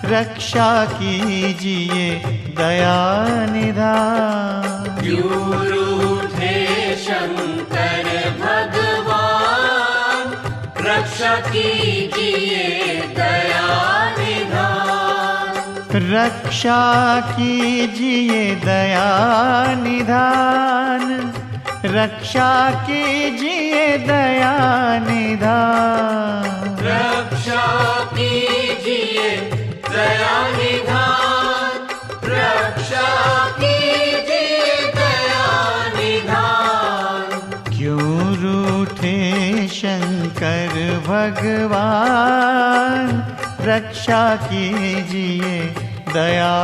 रक्षा कीजिए दया निधान। क्यों रूठे शंकर भगवान, रक्षा कीजिए दया निधान। रक्षा कीजिए दया निधान, रक्षा कीजिए दया निधान। रक्षा कीजिए दया निधान, रक्षा कीजिए दया निधान। क्यों रूठे शंकर भगवान, रक्षा कीजिए दया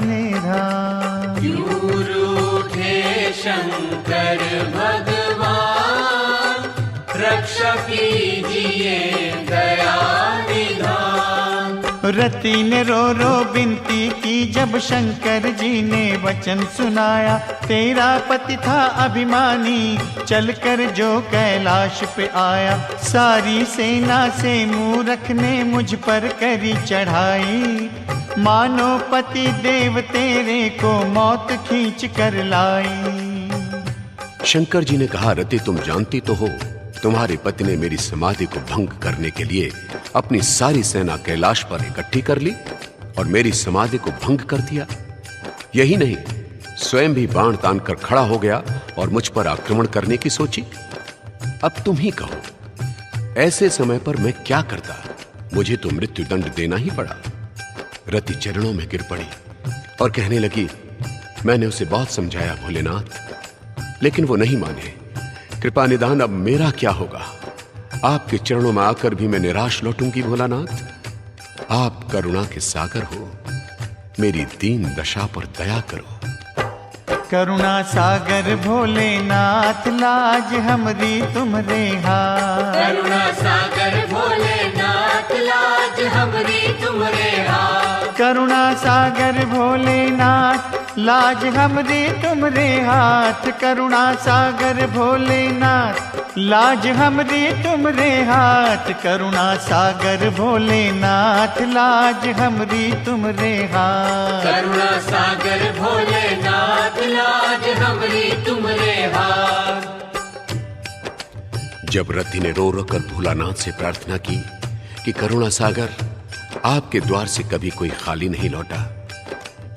निधान। क्यों रूठे शंकर भगवान, रक्षा कीजिए दया निधान। रति ने रो रो विनती की जब शंकर जी ने वचन सुनाया। तेरा पति था अभिमानी, चलकर जो कैलाश पे आया। सारी सेना से मूरख ने मुझ पर करी चढ़ाई। मानो पति देव तेरे को मौत खींच कर लाई। शंकर जी ने कहा, रति तुम जानती तो हो, तुम्हारे पति ने मेरी समाधि को भंग करने के लिए अपनी सारी सेना कैलाश पर इकट्ठी कर ली और मेरी समाधि को भंग कर दिया। यही नहीं, स्वयं भी बाण तान कर खड़ा हो गया और मुझ पर आक्रमण करने की सोची। अब तुम ही कहो, ऐसे समय पर मैं क्या करता? मुझे तो मृत्यु दंड देना ही पड़ा। रति चरणों में गिर पड़ी और कहने लगी, मैंने उसे बहुत समझाया भोलेनाथ, लेकिन वो नहीं माने। कृपा निधान, अब मेरा क्या होगा? आपके चरणों में आकर भी मैं निराश लौटूंगी भोलानाथ। आप करुणा के सागर हो, मेरी दीन दशा पर दया करो। करुणा सागर भोलेनाथ, लाज हमरी तुमरे हाथ। करुणा सागर भोलेनाथ, लाज हमरी तुमरे हाथ। करुणा सागर भोलेनाथ, लाज हमरी तुमरे हाथ। करुणा सागर भोलेनाथ, लाज हमरी तुमरे हाथ। करुणा सागर भोलेनाथ, लाज हमरी तुमरे हाथ। करुणा सागर भोलेनाथ, लाज हमरी तुमरे हाथ। जब रति ने रो रो कर भोलानाथ से प्रार्थना की कि करुणा सागर, आपके द्वार से कभी कोई खाली नहीं लौटा,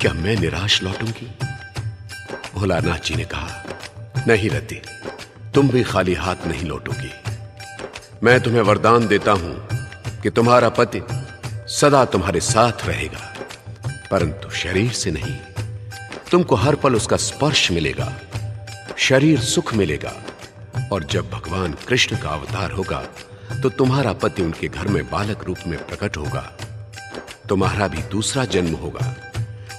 क्या मैं निराश लौटूंगी? भोलानाथ जी ने कहा, नहीं रति, तुम भी खाली हाथ नहीं लौटोगी। मैं तुम्हें वरदान देता हूं कि तुम्हारा पति सदा तुम्हारे साथ रहेगा, परंतु शरीर से नहीं। तुमको हर पल उसका स्पर्श मिलेगा, शरीर सुख मिलेगा, और जब भगवान कृष्ण का अवतार होगा तो तुम्हारा पति उनके घर में बालक रूप में प्रकट होगा। तुम्हारा भी दूसरा जन्म होगा,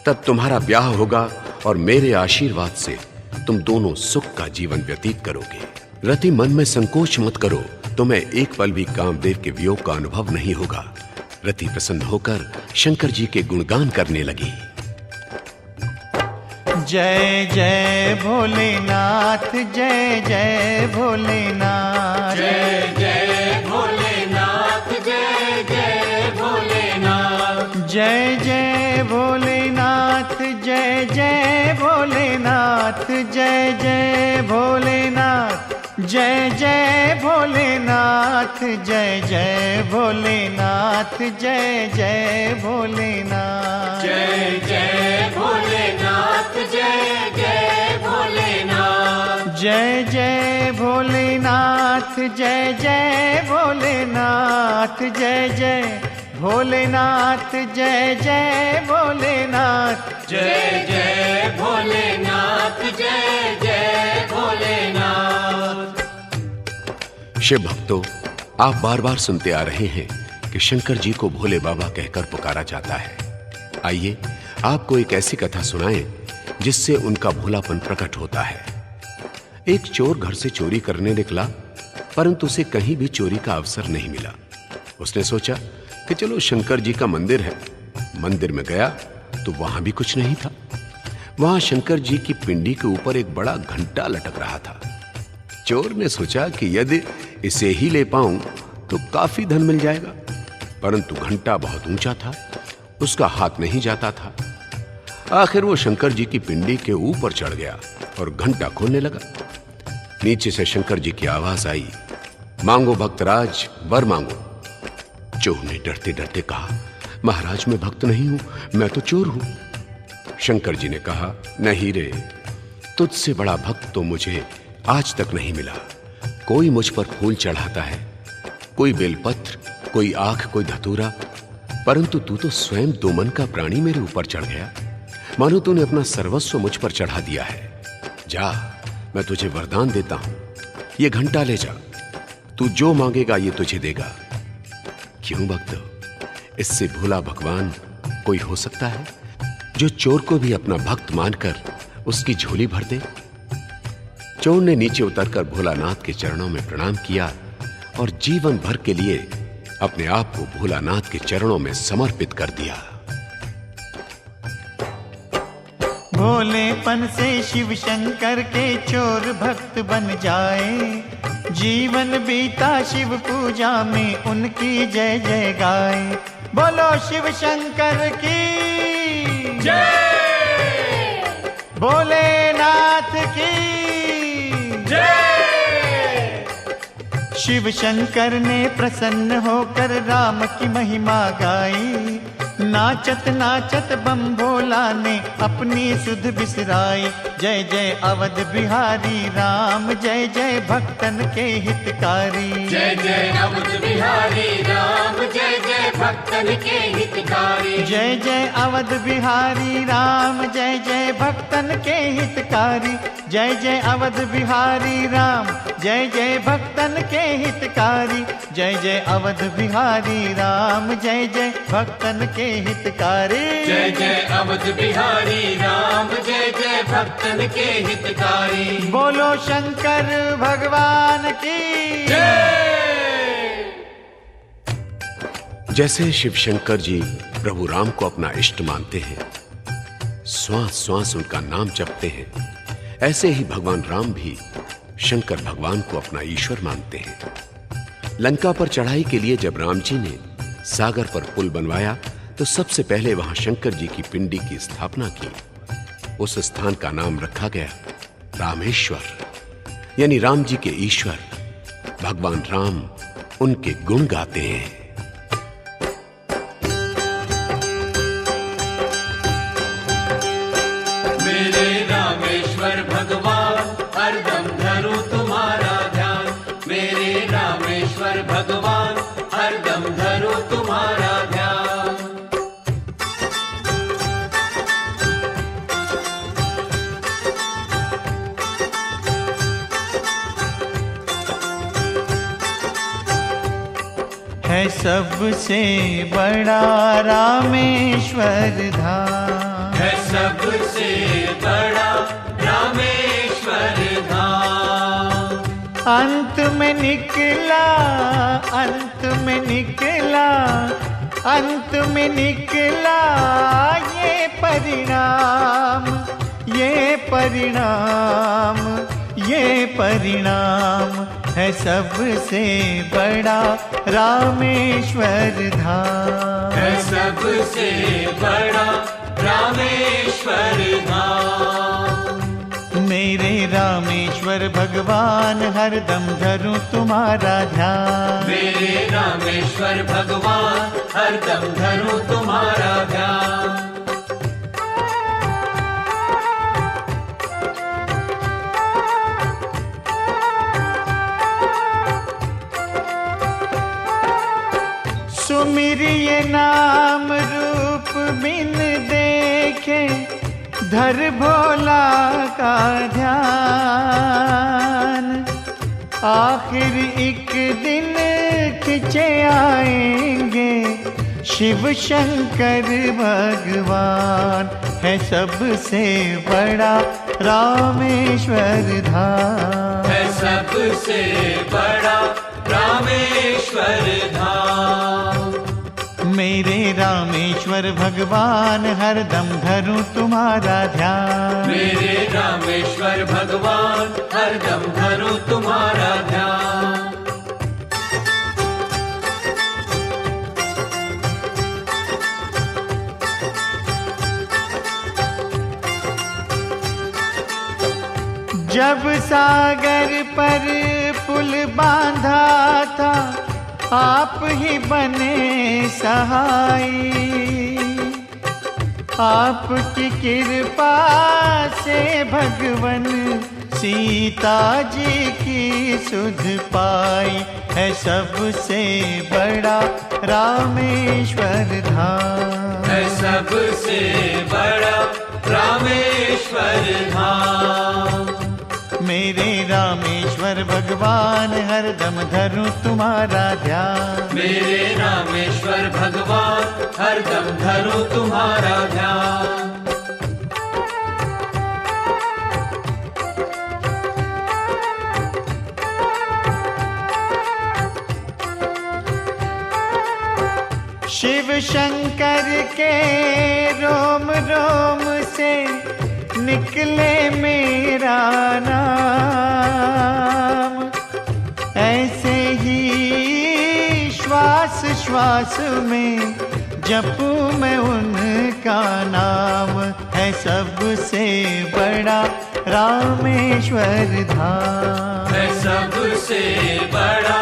तब तुम्हारा ब्याह होगा और मेरे आशीर्वाद से तुम दोनों सुख का जीवन व्यतीत करोगे। रति, मन में संकोच मत करो, तुम्हें एक पल भी कामदेव के वियोग का अनुभव नहीं होगा। रति प्रसन्न होकर शंकर जी के गुणगान करने लगी। जय जय भोलेनाथ, जय जय भोलेनाथ, जय जय भोलेनाथ, जय जय भोलेनाथ, जय जय भोलेनाथ, जय जय भोलेनाथ, जय जय भोलेनाथ, जय जय भोलेनाथ, जय जय भोलेनाथ, जय जय भोलेनाथ, जय जय भोलेनाथ, जय जय भोलेनाथ, जय जय भोलेनाथ, जय जय भोलेनाथ, जय जय भोलेनाथ, जय जय भोलेनाथ, जय जय भोलेनाथ, जय जय भोलेनाथ। शिव भक्तों, आप बार बार सुनते आ रहे हैं कि शंकर जी को भोले बाबा कहकर पुकारा जाता है। आइए आपको एक ऐसी कथा सुनाएं जिससे उनका भोलापन प्रकट होता है। एक चोर घर से चोरी करने निकला, परंतु उसे कहीं भी चोरी का अवसर नहीं मिला। उसने सोचा कि चलो शंकर जी का मंदिर है। मंदिर में गया तो वहां भी कुछ नहीं था। वहां शंकर जी की पिंडी के ऊपर एक बड़ा घंटा लटक रहा था। चोर ने सोचा कि यदि इसे ही ले पाऊं तो काफी धन मिल जाएगा, परंतु घंटा बहुत ऊंचा था, उसका हाथ नहीं जाता था। आखिर वो शंकर जी की पिंडी के ऊपर चढ़ गया और घंटा खोलने लगा। नीचे से शंकर जी की आवाज आई, मांगो भक्तराज, वर मांगो। चोर ने डरते डरते कहा, महाराज मैं भक्त नहीं हूं, मैं तो चोर हूं। शंकर जी ने कहा, नहीं रे, तुझसे बड़ा भक्त तो मुझे आज तक नहीं मिला। कोई मुझ पर फूल चढ़ाता है, कोई बेलपत्र, कोई आंख, कोई धतूरा, परंतु तू तो स्वयं दो मन का प्राणी मेरे ऊपर चढ़ गया, मानो तूने अपना सर्वस्व मुझ पर चढ़ा दिया है। जा, मैं तुझे वरदान देता हूं, ये घंटा ले जा, तू जो मांगेगा ये तुझे देगा। क्यों भक्त, इससे भोला भगवान कोई हो सकता है जो चोर को भी अपना भक्त मानकर उसकी झोली भर दे? चोर ने नीचे उतरकर भोलानाथ के चरणों में प्रणाम किया और जीवन भर के लिए अपने आप को भोलानाथ के चरणों में समर्पित कर दिया। भोलेपन से शिव शंकर के चोर भक्त बन जाए, जीवन बीता शिव पूजा में उनकी जय जय गाए। बोलो शिव शंकर की जय, भोलेनाथ की जय। शिव शंकर ने प्रसन्न होकर राम की महिमा गाई। नाचत नाचत बम भोला ने अपनी सुध बिसराई। जय जय अवध बिहारी राम, जय जय भक्तन के हितकारी। जय जय अवध बिहारी राम, जय जय भक्तन के हितकारी। जय जय अवध बिहारी राम, जय जय भक्तन के हितकारी। जय जय अवध बिहारी राम, जय जय भक्तन के हितकारी। जय जय अवध बिहारी राम, जय जय भक्तन के हितकारी। जय जय अवध बिहारी राम, जय जय भक्तन के हितकारी। बोलो शंकर भगवान की जय। जैसे शिव शंकर जी प्रभु राम को अपना इष्ट मानते हैं, श्वास श्वास उनका नाम जपते हैं, ऐसे ही भगवान राम भी शंकर भगवान को अपना ईश्वर मानते हैं। लंका पर चढ़ाई के लिए जब राम जी ने सागर पर पुल बनवाया तो सबसे पहले वहां शंकर जी की पिंडी की स्थापना की। उस स्थान का नाम रखा गया रामेश्वर, यानी राम जी के ईश्वर। भगवान राम उनके गुण गाते हैं। मेरे रामेश्वर भगवान, हरदम धरूं तुम्हारा ध्यान। मेरे रामेश्वर भगवान, हरदम धरूं तुम्हारा ध्यान। है सबसे बड़ा रामेश्वर धाम। है सबसे बड़ा रामेश्वर धाम। अंत में निकला, अंत में निकला, अंत में निकला ये परिणाम, ये परिणाम, ये परिणाम है सबसे बड़ा रामेश्वर धाम, है सबसे बड़ा रामेश्वर धाम। मेरे रामेश्वर भगवान हरदम धरूं तुम्हारा ध्यान, मेरे रामेश्वर भगवान हरदम धरूं तुम्हारा ध्यान। सुमिरिए नाम रूप बिन देखे, धर भोला का ध्यान, आखिर एक दिन खिंचे आएंगे शिव शंकर भगवान, है सबसे बड़ा रामेश्वर धाम, है सबसे बड़ा रामेश्वर धाम। मेरे रामेश्वर भगवान हरदम धरूं तुम्हारा ध्यान, मेरे रामेश्वर भगवान हरदम धरूं तुम्हारा ध्यान। जब सागर पर पुल बांधा था, आप ही बने सहाई, आपकी कृपा से भगवन सीता जी की सुध पाई, है सबसे बड़ा रामेश्वर धाम, है सबसे बड़ा रामेश्वर धाम। मेरे रामेश्वर भगवान हरदम धरूं तुम्हारा ध्यान, मेरे रामेश्वर भगवान हरदम धरूं तुम्हारा ध्यान। शिव शंकर के रोम रोम से निकले मेरा नाम, ऐसे ही श्वास श्वास में जपूं मैं उनका नाम, है सबसे बड़ा रामेश्वर धाम, है सबसे बड़ा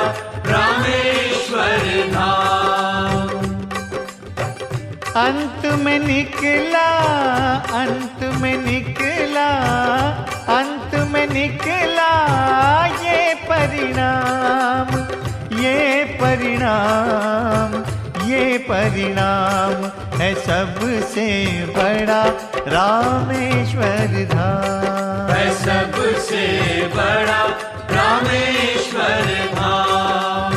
रामेश्वर धाम। अंत में निकला, अंत में निकला, अंत में निकला ये परिणाम, ये परिणाम, ये परिणाम है सबसे बड़ा रामेश्वर धाम, है सबसे बड़ा रामेश्वर धाम।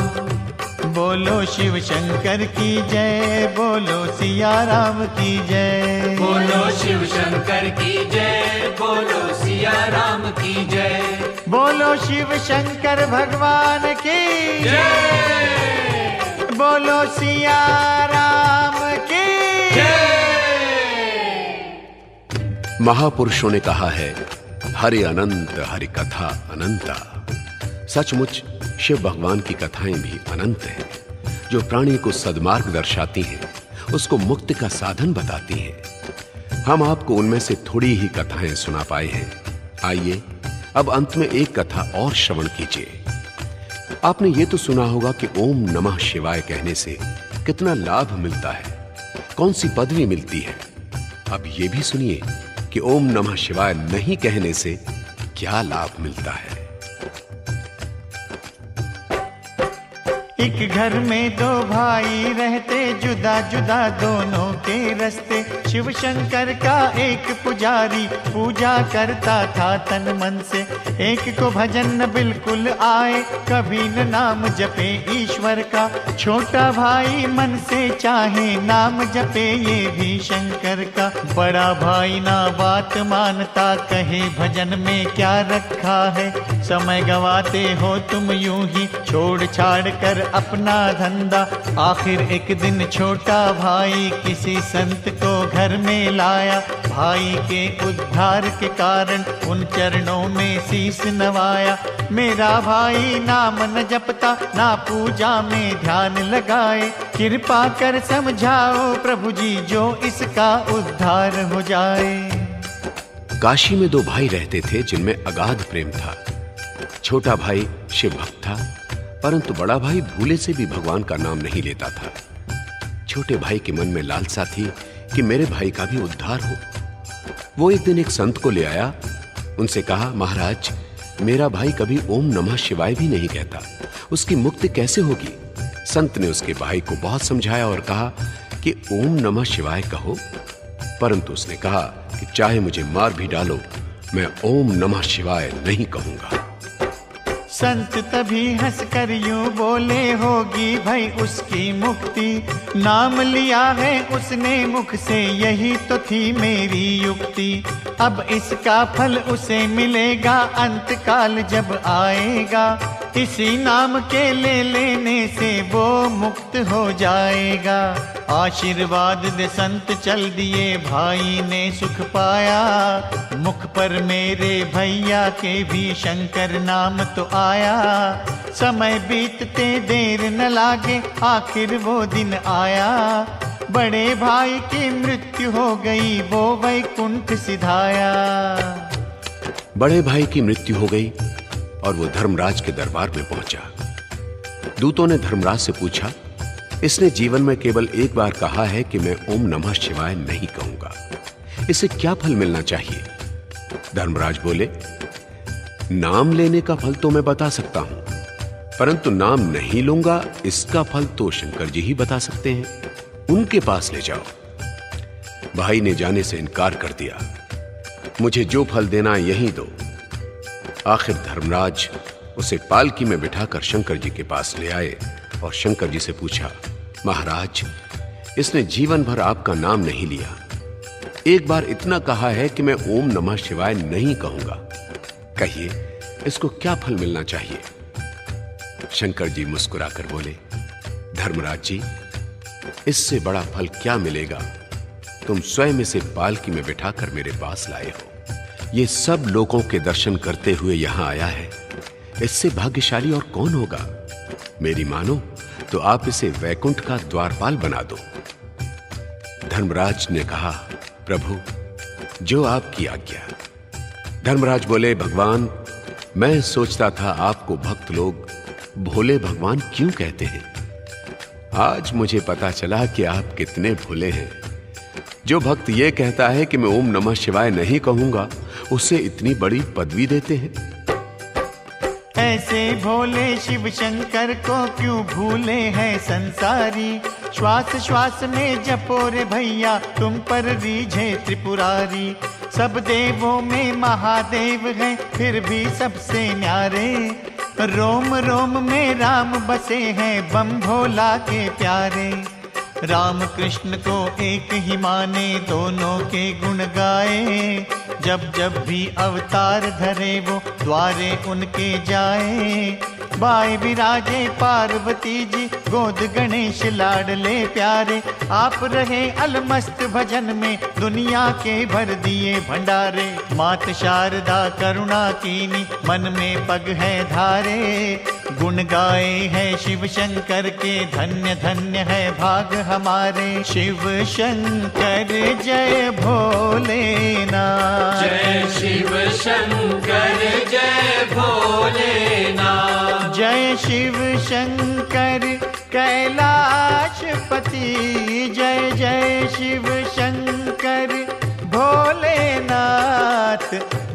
बोलो शिव शंकर की जय, बोलो सिया राम की जय, बोलो शिव शंकर की जय, बोलो सिया राम की जय, बोलो शिव शंकर भगवान की जय, बोलो सिया राम की जय। महापुरुषों ने कहा है, हरि अनंत हरि कथा अनंता। सचमुच शिव भगवान की कथाएं भी अनंत हैं, जो प्राणी को सद्मार्ग दर्शाती हैं, उसको मुक्ति का साधन बताती हैं। हम आपको उनमें से थोड़ी ही कथाएं सुना पाए हैं। आइए अब अंत में एक कथा और श्रवण कीजिए। आपने ये तो सुना होगा कि ओम नमः शिवाय कहने से कितना लाभ मिलता है, कौन सी पदवी मिलती है। अब ये भी सुनिए कि ओम नमः शिवाय नहीं कहने से क्या लाभ मिलता है। एक घर में दो भाई रहते, जुदा जुदा दोनों के रास्ते। शिव शंकर का एक पुजारी पूजा करता था तन मन से। एक को भजन न बिल्कुल आए, कभी न नाम जपे ईश्वर का। छोटा भाई मन से चाहे नाम जपे ये भी शंकर का। बड़ा भाई ना बात मानता, कहे भजन में क्या रखा है। समय गवाते हो तुम यूं ही छोड़ छाड़ कर अपना धंधा। आखिर एक दिन छोटा भाई किसी संत को घर में लाया। भाई के उद्धार के कारण उन चरणों में शीश नवाया। मेरा भाई नाम न जपता, ना पूजा में ध्यान लगाए। कृपा कर समझाओ प्रभु जी, जो इसका उद्धार हो जाए। काशी में दो भाई रहते थे जिनमें अगाध प्रेम था। छोटा भाई शिव भक्त था, परंतु बड़ा भाई भूले से भी भगवान का नाम नहीं लेता था। छोटे भाई के मन में लालसा थी कि मेरे भाई का भी उद्धार हो। वो एक दिन एक संत को ले आया। उनसे कहा, महाराज, मेरा भाई कभी ओम नमः शिवाय भी नहीं कहता, उसकी मुक्ति कैसे होगी? संत ने उसके भाई को बहुत समझाया और कहा कि ओम नमः शिवाय कहो। परंतु उसने कहा कि चाहे मुझे मार भी डालो, मैं ओम नमः शिवाय नहीं कहूंगा। संत तभी हंसकर यूं बोले, होगी भाई उसकी मुक्ति। नाम लिया है उसने मुख से, यही तो थी मेरी युक्ति। अब इसका फल उसे मिलेगा, अंत काल जब आएगा। इसी नाम के ले लेने से वो मुक्त हो जाएगा। आशीर्वाद दे संत चल दिए, भाई ने सुख पाया। मुख पर मेरे भैया के भी शंकर नाम तो आया। समय बीतते देर न लागे, आखिर वो दिन आया। बड़े भाई की मृत्यु हो गई, वो वैकुंठ सिधाया। बड़े भाई की मृत्यु हो गई और वो धर्मराज के दरबार में पहुंचा। दूतों ने धर्मराज से पूछा, इसने जीवन में केवल एक बार कहा है कि मैं ओम नमः शिवाय नहीं कहूंगा, इसे क्या फल मिलना चाहिए? धर्मराज बोले, नाम लेने का फल तो मैं बता सकता हूं, परंतु नाम नहीं लूंगा इसका फल तो शंकर जी ही बता सकते हैं, उनके पास ले जाओ। भाई ने जाने से इनकार कर दिया। मुझे जो फल देना यही दो। आखिर धर्मराज उसे पालकी में बिठाकर शंकर जी के पास ले आए और शंकर जी से पूछा, महाराज, इसने जीवन भर आपका नाम नहीं लिया, एक बार इतना कहा है कि मैं ओम नमः शिवाय नहीं कहूंगा, कहिए इसको क्या फल मिलना चाहिए? शंकर जी मुस्कुराकर बोले, धर्मराज जी, इससे बड़ा फल क्या मिलेगा? तुम स्वयं इसे पालकी में बिठाकर मेरे पास लाए हो। ये सब लोगों के दर्शन करते हुए यहां आया है, इससे भाग्यशाली और कौन होगा? मेरी मानो तो आप इसे वैकुंठ का द्वारपाल बना दो। धर्मराज ने कहा, प्रभु, जो आपकी आज्ञा। धर्मराज बोले, भगवान, मैं सोचता था आपको भक्त लोग भोले भगवान क्यों कहते हैं। आज मुझे पता चला कि आप कितने भोले हैं। जो भक्त ये कहता है कि मैं ओम नमः शिवाय नहीं कहूंगा, उसे इतनी बड़ी पदवी देते हैं। ऐसे भोले शिव शंकर को क्यों भूले हैं संसारी। श्वास श्वास में जपो रे भैया, तुम पर रीझे त्रिपुरारी। सब देवों में महादेव हैं, फिर भी सबसे न्यारे। रोम रोम में राम बसे हैं, बम भोला के प्यारे। राम कृष्ण को एक ही माने, दोनों के गुण गाए। जब जब भी अवतार धरे वो द्वारे उनके जाए। बाएं विराजे पार्वती जी, गोद गणेश लाडले प्यारे। आप रहे अलमस्त भजन में, दुनिया के भर दिए भंडारे। मात शारदा करुणा कीनी, मन में पग है धारे। गुण गाए हैं शिव शंकर के, धन्य धन्य है भाग हमारे। शिव शंकर जय भोलेनाथ, जय शिव शंकर जय भोलेनाथ। जय शिव शंकर कैलाशपति, जय जय शिव शंकर भोलेनाथ।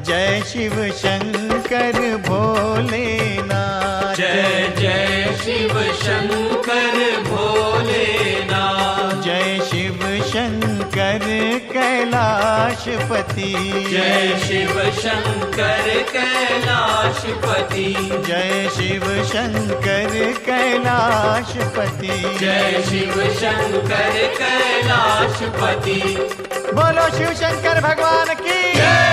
जय शिव शंकर भोलेनाथ, जय जय शिव शंकर शंकर भोलेनाथ। जय शिव शंकर कैलाशपति, जय शिव शंकर कैलाशपति, जय शिव शंकर कैलाशपति, जय शिव शंकर कैलाशपति। बोलो शिव शंकर भगवान की जय।